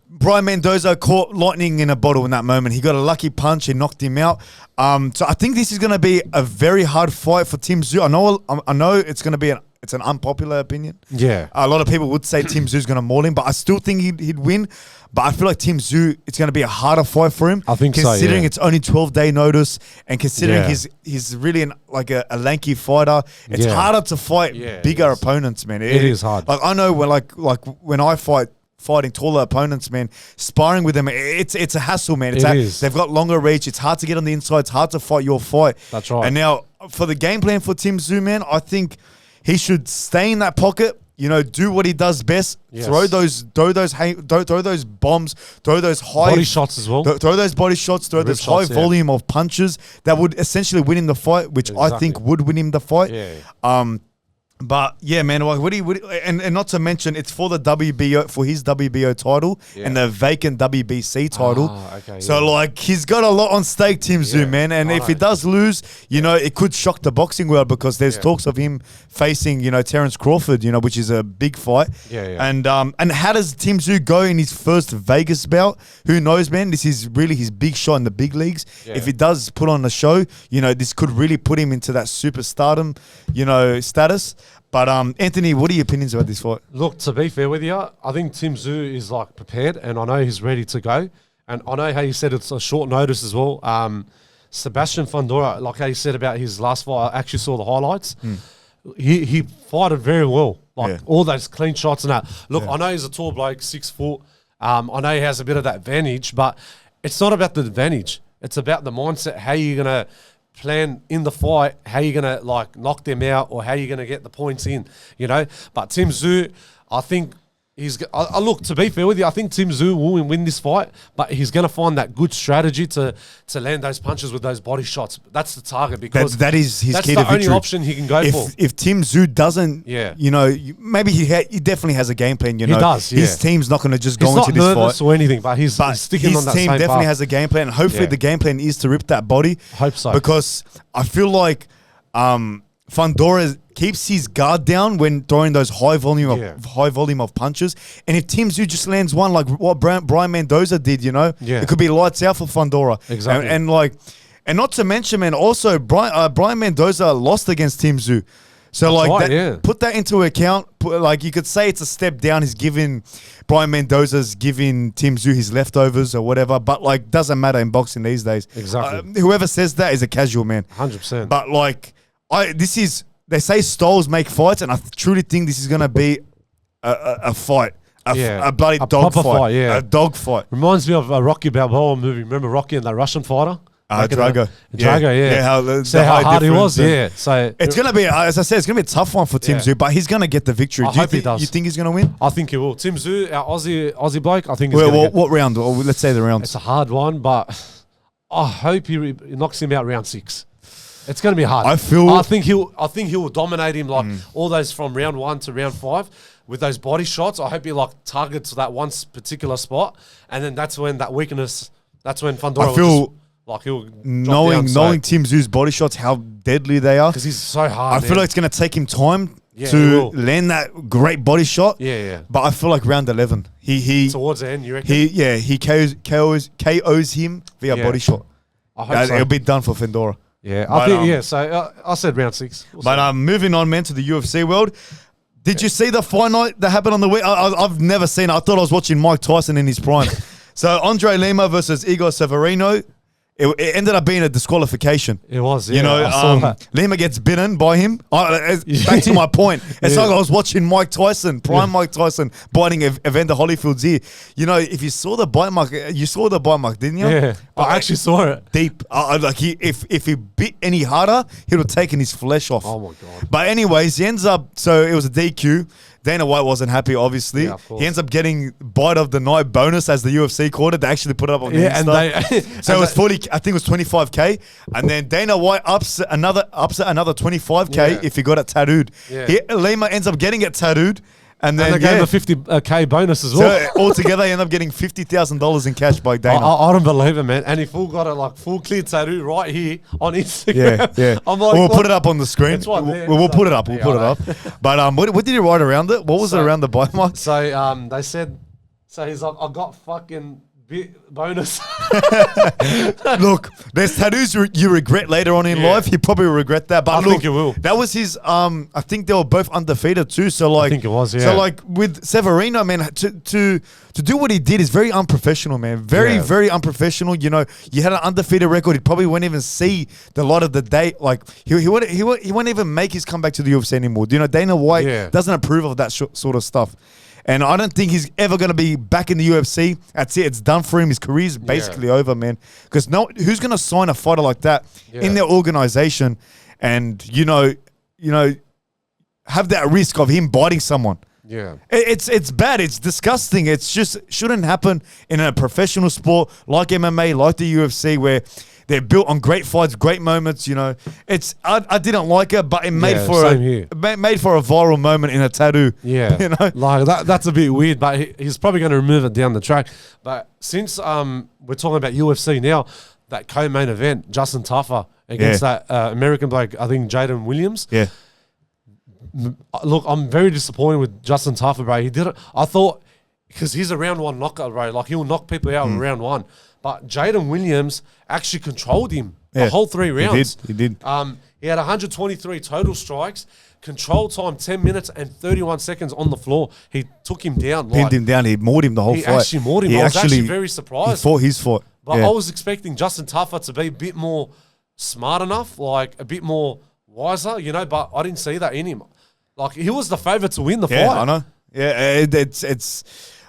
Brian Mendoza caught lightning in a bottle in that moment. He got a lucky punch. He knocked him out. So I think this is going to be a very hard fight for Tim Tszyu. I know it's going to be it's an unpopular opinion. Yeah, a lot of people would say Tim Tszyu is going to maul him, but I still think he'd win. But I feel like Tim Tszyu, it's going to be a harder fight for him. I think considering it's only 12-day notice, and considering he's really a lanky fighter, it's harder to fight bigger opponents, man. It is hard. Like I know when I fighting taller opponents, man, sparring with them, it's a hassle, man. They've got longer reach. It's hard to get on the inside. It's hard to fight your fight. That's right. And now for the game plan for Tim Tszyu, man, I think he should stay in that pocket. Do what he does best. Yes. Throw those bombs. Throw those high body shots as well. Throw those body shots. Throw those high volume of punches that would essentially win him the fight, which I think would win him the fight. Yeah. But yeah, man, and not to mention it's for the WBO, for his WBO title and the vacant WBC title. So he's got a lot on stake, Tim Tszyu, man. And if he does lose, it could shock the boxing world because there's talks of him facing, Terence Crawford, which is a big fight. And how does Tim Tszyu go in his first Vegas bout? Who knows, man? This is really his big shot in the big leagues. If he does put on a show, this could really put him into that superstardom, status. But Anthony, what are your opinions about this fight? Look, to be fair with you, I think Tim Tszyu is prepared, and I know he's ready to go. And I know how you said it's a short notice as well. Sebastian Fundora, like how you said about his last fight, I actually saw the highlights. He fought very well, all those clean shots and that. Look, I know he's a tall bloke, 6 foot. I know he has a bit of that advantage, but it's not about the advantage. It's about the mindset. How you're gonna plan in the fight, how you're going to knock them out or how you're going to get the points in, But Tim Tszyu, I think look, to be fair with you, I think Tim Tszyu will win this fight, but he's going to find that good strategy to land those punches with those body shots. That's the target because that is his key to victory. That's the only option he can go for. If Tim Tszyu doesn't, maybe he definitely has a game plan. He does. His team's not going to just go into this fight. He's not nervous or anything, but he's sticking on that same path. His team definitely has a game plan. Hopefully, the game plan is to rip that body. Hope so, because I feel like Fundora keeps his guard down when throwing those high volume of punches. And if Tim Tszyu just lands one like what Brian Mendoza did, it could be lights out for Fundora. Exactly. And not to mention, man, also Brian Mendoza lost against Tim Tszyu. So put that into account. You could say it's a step down. He's giving Brian Mendoza's giving Tim Tszyu his leftovers or whatever. But doesn't matter in boxing these days. Exactly. Whoever says that is a casual man. 100%. But they say styles make fights, and I truly think this is gonna be a fight. A bloody dog fight. A dog fight. Reminds me of a Rocky Balboa movie. Remember Rocky and that Russian fighter? Drago. How hard he was. So it's gonna be, as I said, it's gonna be a tough one for Tim Tszyu, but he's gonna get the victory. I hope he does. You think he's gonna win? I think he will. Tim Tszyu, our Aussie bloke, I think. What round? Let's say the round. It's a hard one, but I hope he knocks him out round 6. It's going to be hard. I think he will dominate him all those from round 1 to round 5 with those body shots. I hope he targets that one particular spot, and then that's when that weakness. That's when Fundora. I feel he'll knowing Tim Tszyu's body shots, how deadly they are, because he's so hard. I feel like it's going to take him time to land that great body shot. Yeah. But I feel like round 11, he towards the end, you reckon? He KOs him via body shot. I hope so. It'll be done for Fundora. Yeah, I think So I said round 6. But moving on, man, to the UFC world. Did you see the fight night that happened on the week? I've never seen it. I thought I was watching Mike Tyson in his prime. So Andre Lima versus Igor Severino. It ended up being a disqualification. It was, Lima gets bitten by him. Back to my point. It's like I was watching Mike Tyson, Mike Tyson, biting Evander Holyfield's ear. If you saw the bite mark, didn't you? Yeah, I actually saw it. Deep. If he bit any harder, he would have taken his flesh off. Oh, my God. But anyways, he ends up, so it was a DQ. Dana White wasn't happy, obviously. Yeah, he ends up getting bite of the night bonus, as the UFC called it. They actually put it up on the Insta. So it was 40. I think it was 25K, and then Dana White ups another 25K if he got it tattooed. Yeah. Lima ends up getting it tattooed. And then they gave him a 50K bonus as well. So altogether, they end up getting $50,000 in cash by Dana. I don't believe it, man. And he got a full clear tattoo right here on Instagram. Yeah. I'm like, we'll put it up on the screen. We'll put it up. We'll put it up. But what did he write around it? What was it around the bite mark? So they said, he's like, I got fucking bonus. Look, there's tattoos you regret later on in life. You probably regret that. But I think you will. That was his. I think they were both undefeated too. So I think it was. Yeah. So with Severino, man, to do what he did is very unprofessional, man. Very unprofessional. You had an undefeated record. He probably wouldn't even see the light of the day. He wouldn't even make his comeback to the UFC anymore. Dana White doesn't approve of that sort of stuff. And I don't think he's ever going to be back in the UFC. That's it. It's done for him. His career's basically over, man. Because who's going to sign a fighter like that in their organization and, have that risk of him biting someone? Yeah. It's bad. It's disgusting. It's just shouldn't happen in a professional sport like MMA, like the UFC, where they're built on great fights, great moments. I didn't like it, but it made for a viral moment in a tattoo. Yeah, that's a bit weird, but he's probably going to remove it down the track. But since we're talking about UFC now, that co-main event, Justin Tafa against that American bloke, I think Jaden Williams. Yeah. Look, I'm very disappointed with Justin Tafa, bro. He did it. I thought because he's a round 1 knockout, bro. He'll knock people out in round 1. But Jaden Williams actually controlled him the whole 3 rounds. He did. He had 123 total strikes, control time 10 minutes and 31 seconds on the floor. He took him down. Pinned him down. He maured him the whole fight. He actually maured him. I was actually very surprised. He fought his fight. But I was expecting Justin Tafa to be a bit more smart enough, a bit more wiser, but I didn't see that in him. He was the favourite to win the fight. Yeah, I know. Yeah,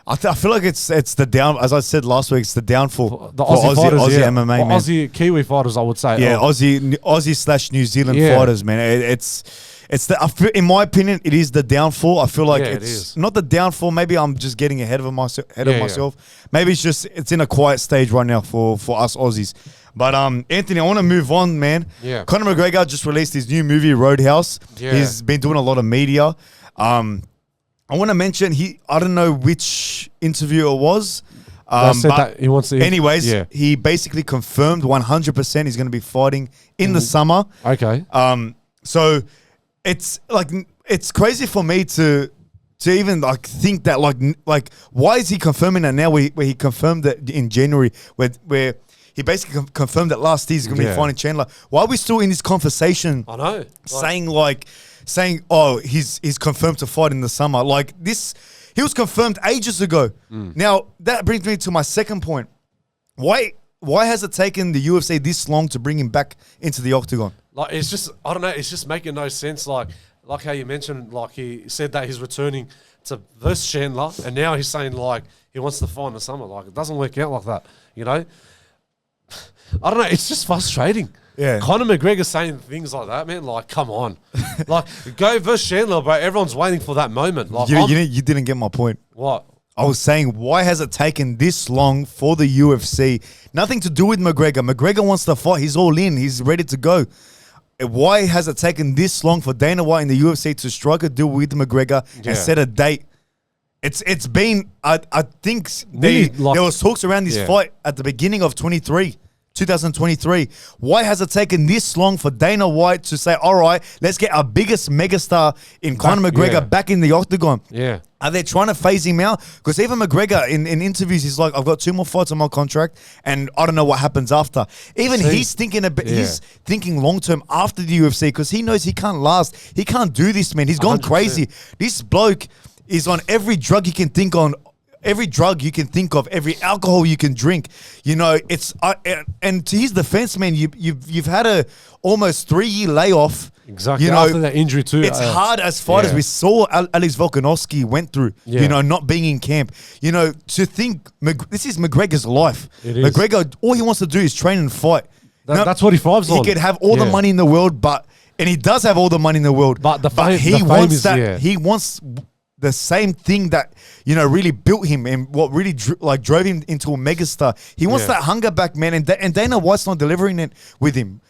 I feel like it's the down. As I said last week, it's the downfall the Aussie fighters, Aussie MMA, man. Aussie Kiwi fighters, I would say. Yeah, Aussie/New Zealand fighters, man. In my opinion, it is the downfall. I feel like it's not the downfall. Maybe I'm just getting ahead of myself. Maybe it's in a quiet stage right now for us Aussies. But Anthony, I want to move on, man. Yeah. Conor McGregor just released his new movie Roadhouse. Yeah. He's been doing a lot of media. I want to mention I don't know which interview it was. Said that he wants to. Anyways, he basically confirmed 100% he's going to be fighting in the summer. Okay. So it's crazy for me to even think that why is he confirming that now? Where he confirmed that in January, where he basically confirmed that last year he's going to be fighting Chandler. Why are we still in this conversation? I know. Saying saying, "Oh, he's confirmed to fight in the summer." Like this, he was confirmed ages ago. Now that brings me to my second point. Why has it taken the UFC this long to bring him back into the octagon? Like it's just, I don't know. It's just making no sense. Like how you mentioned, like he said that he's returning to versus Chandler, and now he's saying like he wants to fight in the summer. Like it doesn't work out like that, you know. I don't know. It's just frustrating. Yeah. Conor McGregor saying things like that, man. Like, come on, like go versus Chandler, bro. Everyone's waiting for that moment. Like, you didn't get my point. What? I was saying, why has it taken this long for the UFC? Nothing to do with McGregor. McGregor wants to fight. He's all in. He's ready to go. Why has it taken this long for Dana White and the UFC to strike a deal with McGregor and set a date? It's been, I think there was talks around this fight at the beginning of 2023. Why has it taken this long for Dana White to say, all right, let's get our biggest megastar in Conor McGregor back in the octagon? Yeah. Are they trying to phase him out? Because even McGregor in interviews, he's like, I've got 2 more fights on my contract and I don't know what happens after. Even he's thinking he's thinking long term after the UFC because he knows he can't last. He can't do this, man. He's gone 100%. Crazy. This bloke is on every drug you can think on. Every drug you can think of, every alcohol you can drink, you know, it's and to his defense, man, you've had a almost 3-year layoff. Exactly. You know, after that injury too. It's hard as fighters. We saw Alex Volkanovski went through, you know, not being in camp. You know, to think this is McGregor's life. It is. McGregor, all he wants to do is train and fight. That's what he thrives on. He could have all the money in the world, and he does have all the money in the world. But he wants the same thing that, you know, really built him and what really drove him into a megastar. He wants that hunger back, man. And Dana White's not delivering it with him.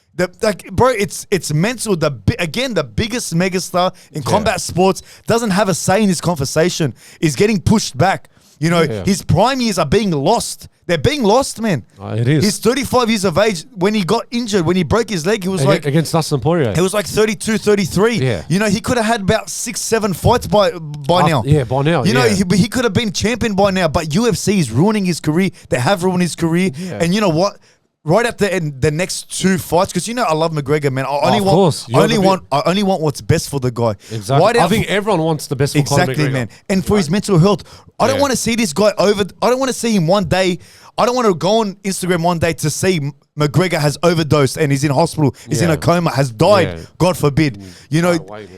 Bro, it's mental. The biggest megastar in combat sports doesn't have a say in this conversation. Is getting pushed back. You know, his prime years are being lost. They're being lost, man. It is. He's 35 years of age. When he got injured, when he broke his leg, he was against Dustin Poirier. He was like 32, 33. Yeah. You know, he could have had about 6, 7 fights by now. Yeah, by now. You know, he could have been champion by now, but UFC is ruining his career. They have ruined his career. Yeah. And you know what? Right at the end, the next 2 fights, because you know I love McGregor, man. I only want what's best for the guy. Exactly. I think everyone wants the best for Conor McGregor. Man. And for his mental health. I don't want to see this guy I don't want to see him one day. I don't want to go on Instagram one day to see McGregor has overdosed and he's in hospital, he's in a coma, has died, God forbid. You know,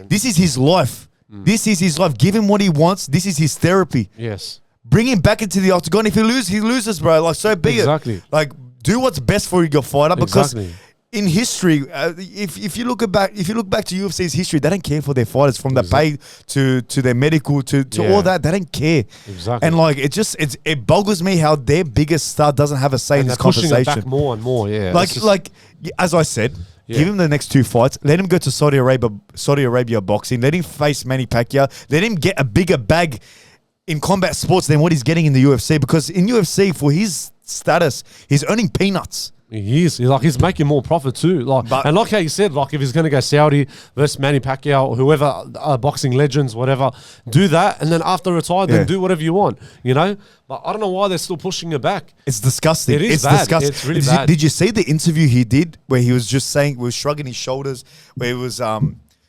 this is his life. This is his life. Give him what he wants. This is his therapy. Yes. Bring him back into the octagon. If he loses, bro. Like, so be it. Like, do what's best for your fighter because in history, if you look back to UFC's history, they don't care for their fighters from the pay to their medical to all that. They don't care. Exactly. And like it boggles me how their biggest star doesn't have a say in this conversation. Pushing it back more and more. Yeah. Like as I said. Yeah. Give him the next 2 fights. Let him go to Saudi Arabia boxing. Let him face Manny Pacquiao. Let him get a bigger bag in combat sports than what he's getting in the UFC. Because in UFC, for his status, he's earning peanuts. He is. He's making more profit too. And like how you said, like if he's going to go Saudi versus Manny Pacquiao or whoever, boxing legends, whatever, do that, and then after retire, then do whatever you want. You know. But I don't know why they're still pushing it back. It's disgusting. It's bad. Disgusting. It's really bad. Did you see the interview he did where he was just saying, was shrugging his shoulders, where he was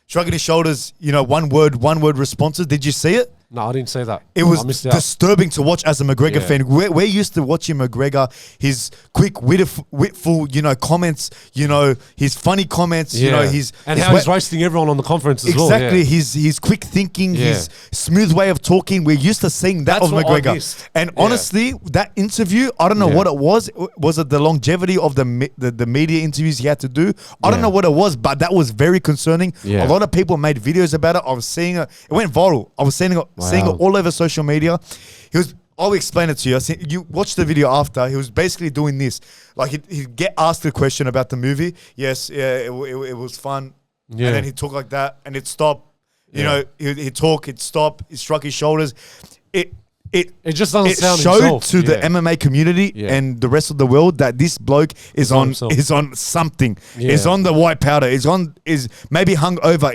shrugging his shoulders, you know, one word responses? Did you see it? No, I didn't say that. It was disturbing to watch as a McGregor fan. We're used to watching McGregor, his quick, witful, you know, comments, you know, his funny comments, you know, he's roasting everyone on the conference as well. Exactly. His quick thinking, his smooth way of talking. We're used to seeing that of McGregor. And honestly, that interview, I don't know what it was. Was it the longevity of the media interviews he had to do? I don't know what it was, but that was very concerning. A lot of people made videos about it. I was seeing it. It went viral. I was seeing it all over social media. I'll explain it to you. You watch the video after. He was basically doing this. Like he'd get asked a question about the movie. Yes, it was fun. Yeah. And then he'd talk like that and it'd stop. You know, he'd talk, it'd stop. He struck his shoulders. It just doesn't sound showed himself. To the MMA community and the rest of the world that this bloke is on something. Is on the white powder. Is maybe hungover.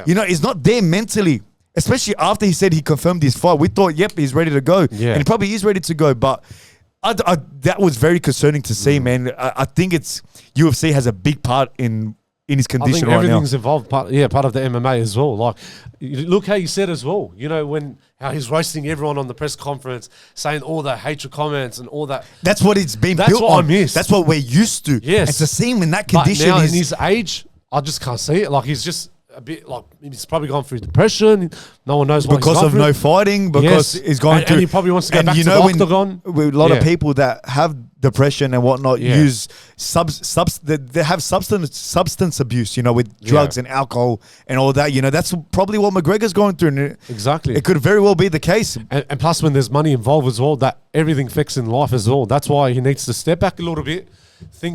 You know, is not there mentally. Especially after he said he confirmed his fight, we thought, yep, he's ready to go, and he probably is ready to go. But that was very concerning to see, man. I think UFC has a big part in in his I think condition right now. everything's involved. Part of the MMA as well. Like, look how you said as well. You know, how he's roasting everyone on the press conference, saying all the hatred comments and all that. That's what it's been That's built what on. I miss. That's what we're used to. Yes. It's the same in that condition. But now in his age, I just can't see it. Like, he's just a bit like he's probably gone through depression. No one knows what because he's of no fighting. Because he's going through. And he probably wants to go back to the octagon. With a lot of people that have depression and whatnot use they have substance abuse. You know, with drugs and alcohol and all that. You know, that's probably what McGregor's going through. And exactly, it could very well be the case. And plus, when there's money involved as well, that everything affects in life as well. That's why he needs to step back a little bit.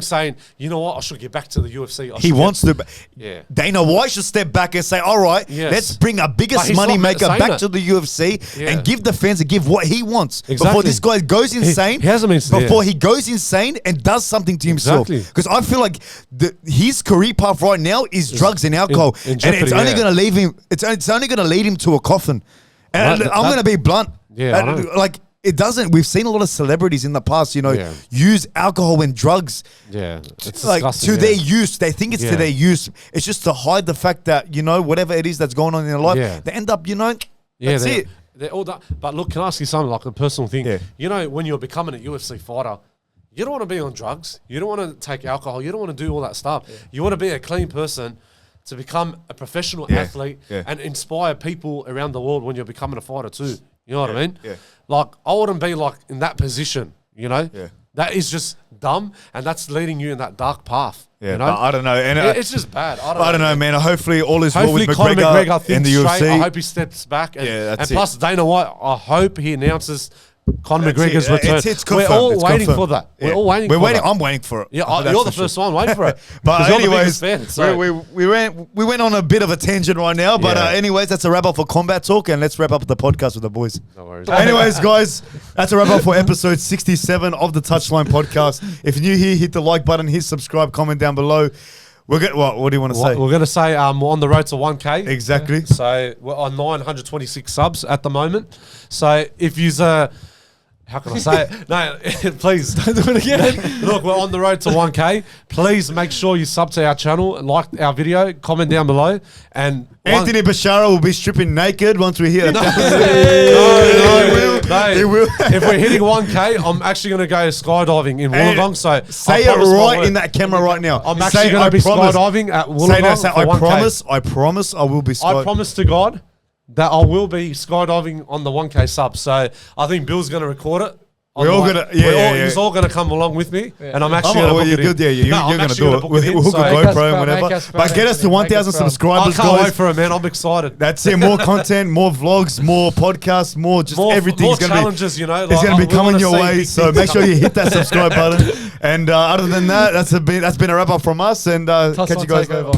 Saying, you know what, I should get back to the UFC. He wants to. Yeah. Dana White should step back and say, all right, let's bring our biggest money maker back to the UFC and give the fans what he wants. Before this guy goes insane. He hasn't been before he goes insane and does something to himself. Because I feel like his career path right now is drugs and alcohol. In jeopardy, and it's only going to leave him. It's only going to lead him to a coffin. And I'm going to be blunt. Yeah, it doesn't. We've seen a lot of celebrities in the past, use alcohol and drugs. Yeah, it's like to their use. They think it's to their use. It's just to hide the fact that whatever it is that's going on in their life, they end up, that's it. They're all done. But look, can I ask you something like a personal thing? Yeah. You know, when you're becoming a UFC fighter, you don't want to be on drugs. You don't want to take alcohol. You don't want to do all that stuff. Yeah. You want to be a clean person to become a professional athlete and inspire people around the world when you're becoming a fighter too. You know what I mean? Yeah. Like, I wouldn't be like in that position, Yeah. That is just dumb, and that's leading you in that dark path. Yeah, but I don't know. And it's just bad. I don't know, man. Hopefully all is well with Conor McGregor in the UFC. I hope he steps back. And plus, Dana White, I hope he announces Conor McGregor's return. It's confirmed. We're all waiting for that. We're all waiting for that. I'm waiting for it. Yeah, you're the first one waiting for it. But anyways, we we went on a bit of a tangent right now. But anyways, that's a wrap up for Combat Talk. And let's wrap up the podcast with the boys. No worries. Anyways, guys, that's a wrap up for episode 67 of the Touchline Podcast. If you're new here, hit the like button, hit subscribe, comment down below. What do you want to say? We're going to say we're on the road to 1K. Exactly. So we're on 926 subs at the moment. So if you's how can I say it? No, please don't do it again. Look, we're on the road to 1K. Please make sure you sub to our channel and like our video, comment down below. And Anthony Bashara will be stripping naked once we hit. No. He will. If we're hitting 1K, I'm actually going to go skydiving in Wollongong. So say it right in that camera right now. I'm actually going to be skydiving at Wollongong. Say, I promise I will be skydiving. I promise to God that I will be skydiving on the 1K sub. So I think Bill's going to record it. We're all gonna, He's all gonna come along with me, and I'm actually gonna book it in. You're gonna do it. We'll hook a GoPro and whatever. But get us to 1,000 subscribers, I can't wait for it, man. I'm excited. That's it. More content, more vlogs, more podcasts, more everything. More challenges, it's gonna be coming your way. So make sure you hit that subscribe button. And other than that, that's been a wrap up from us. And catch you guys later.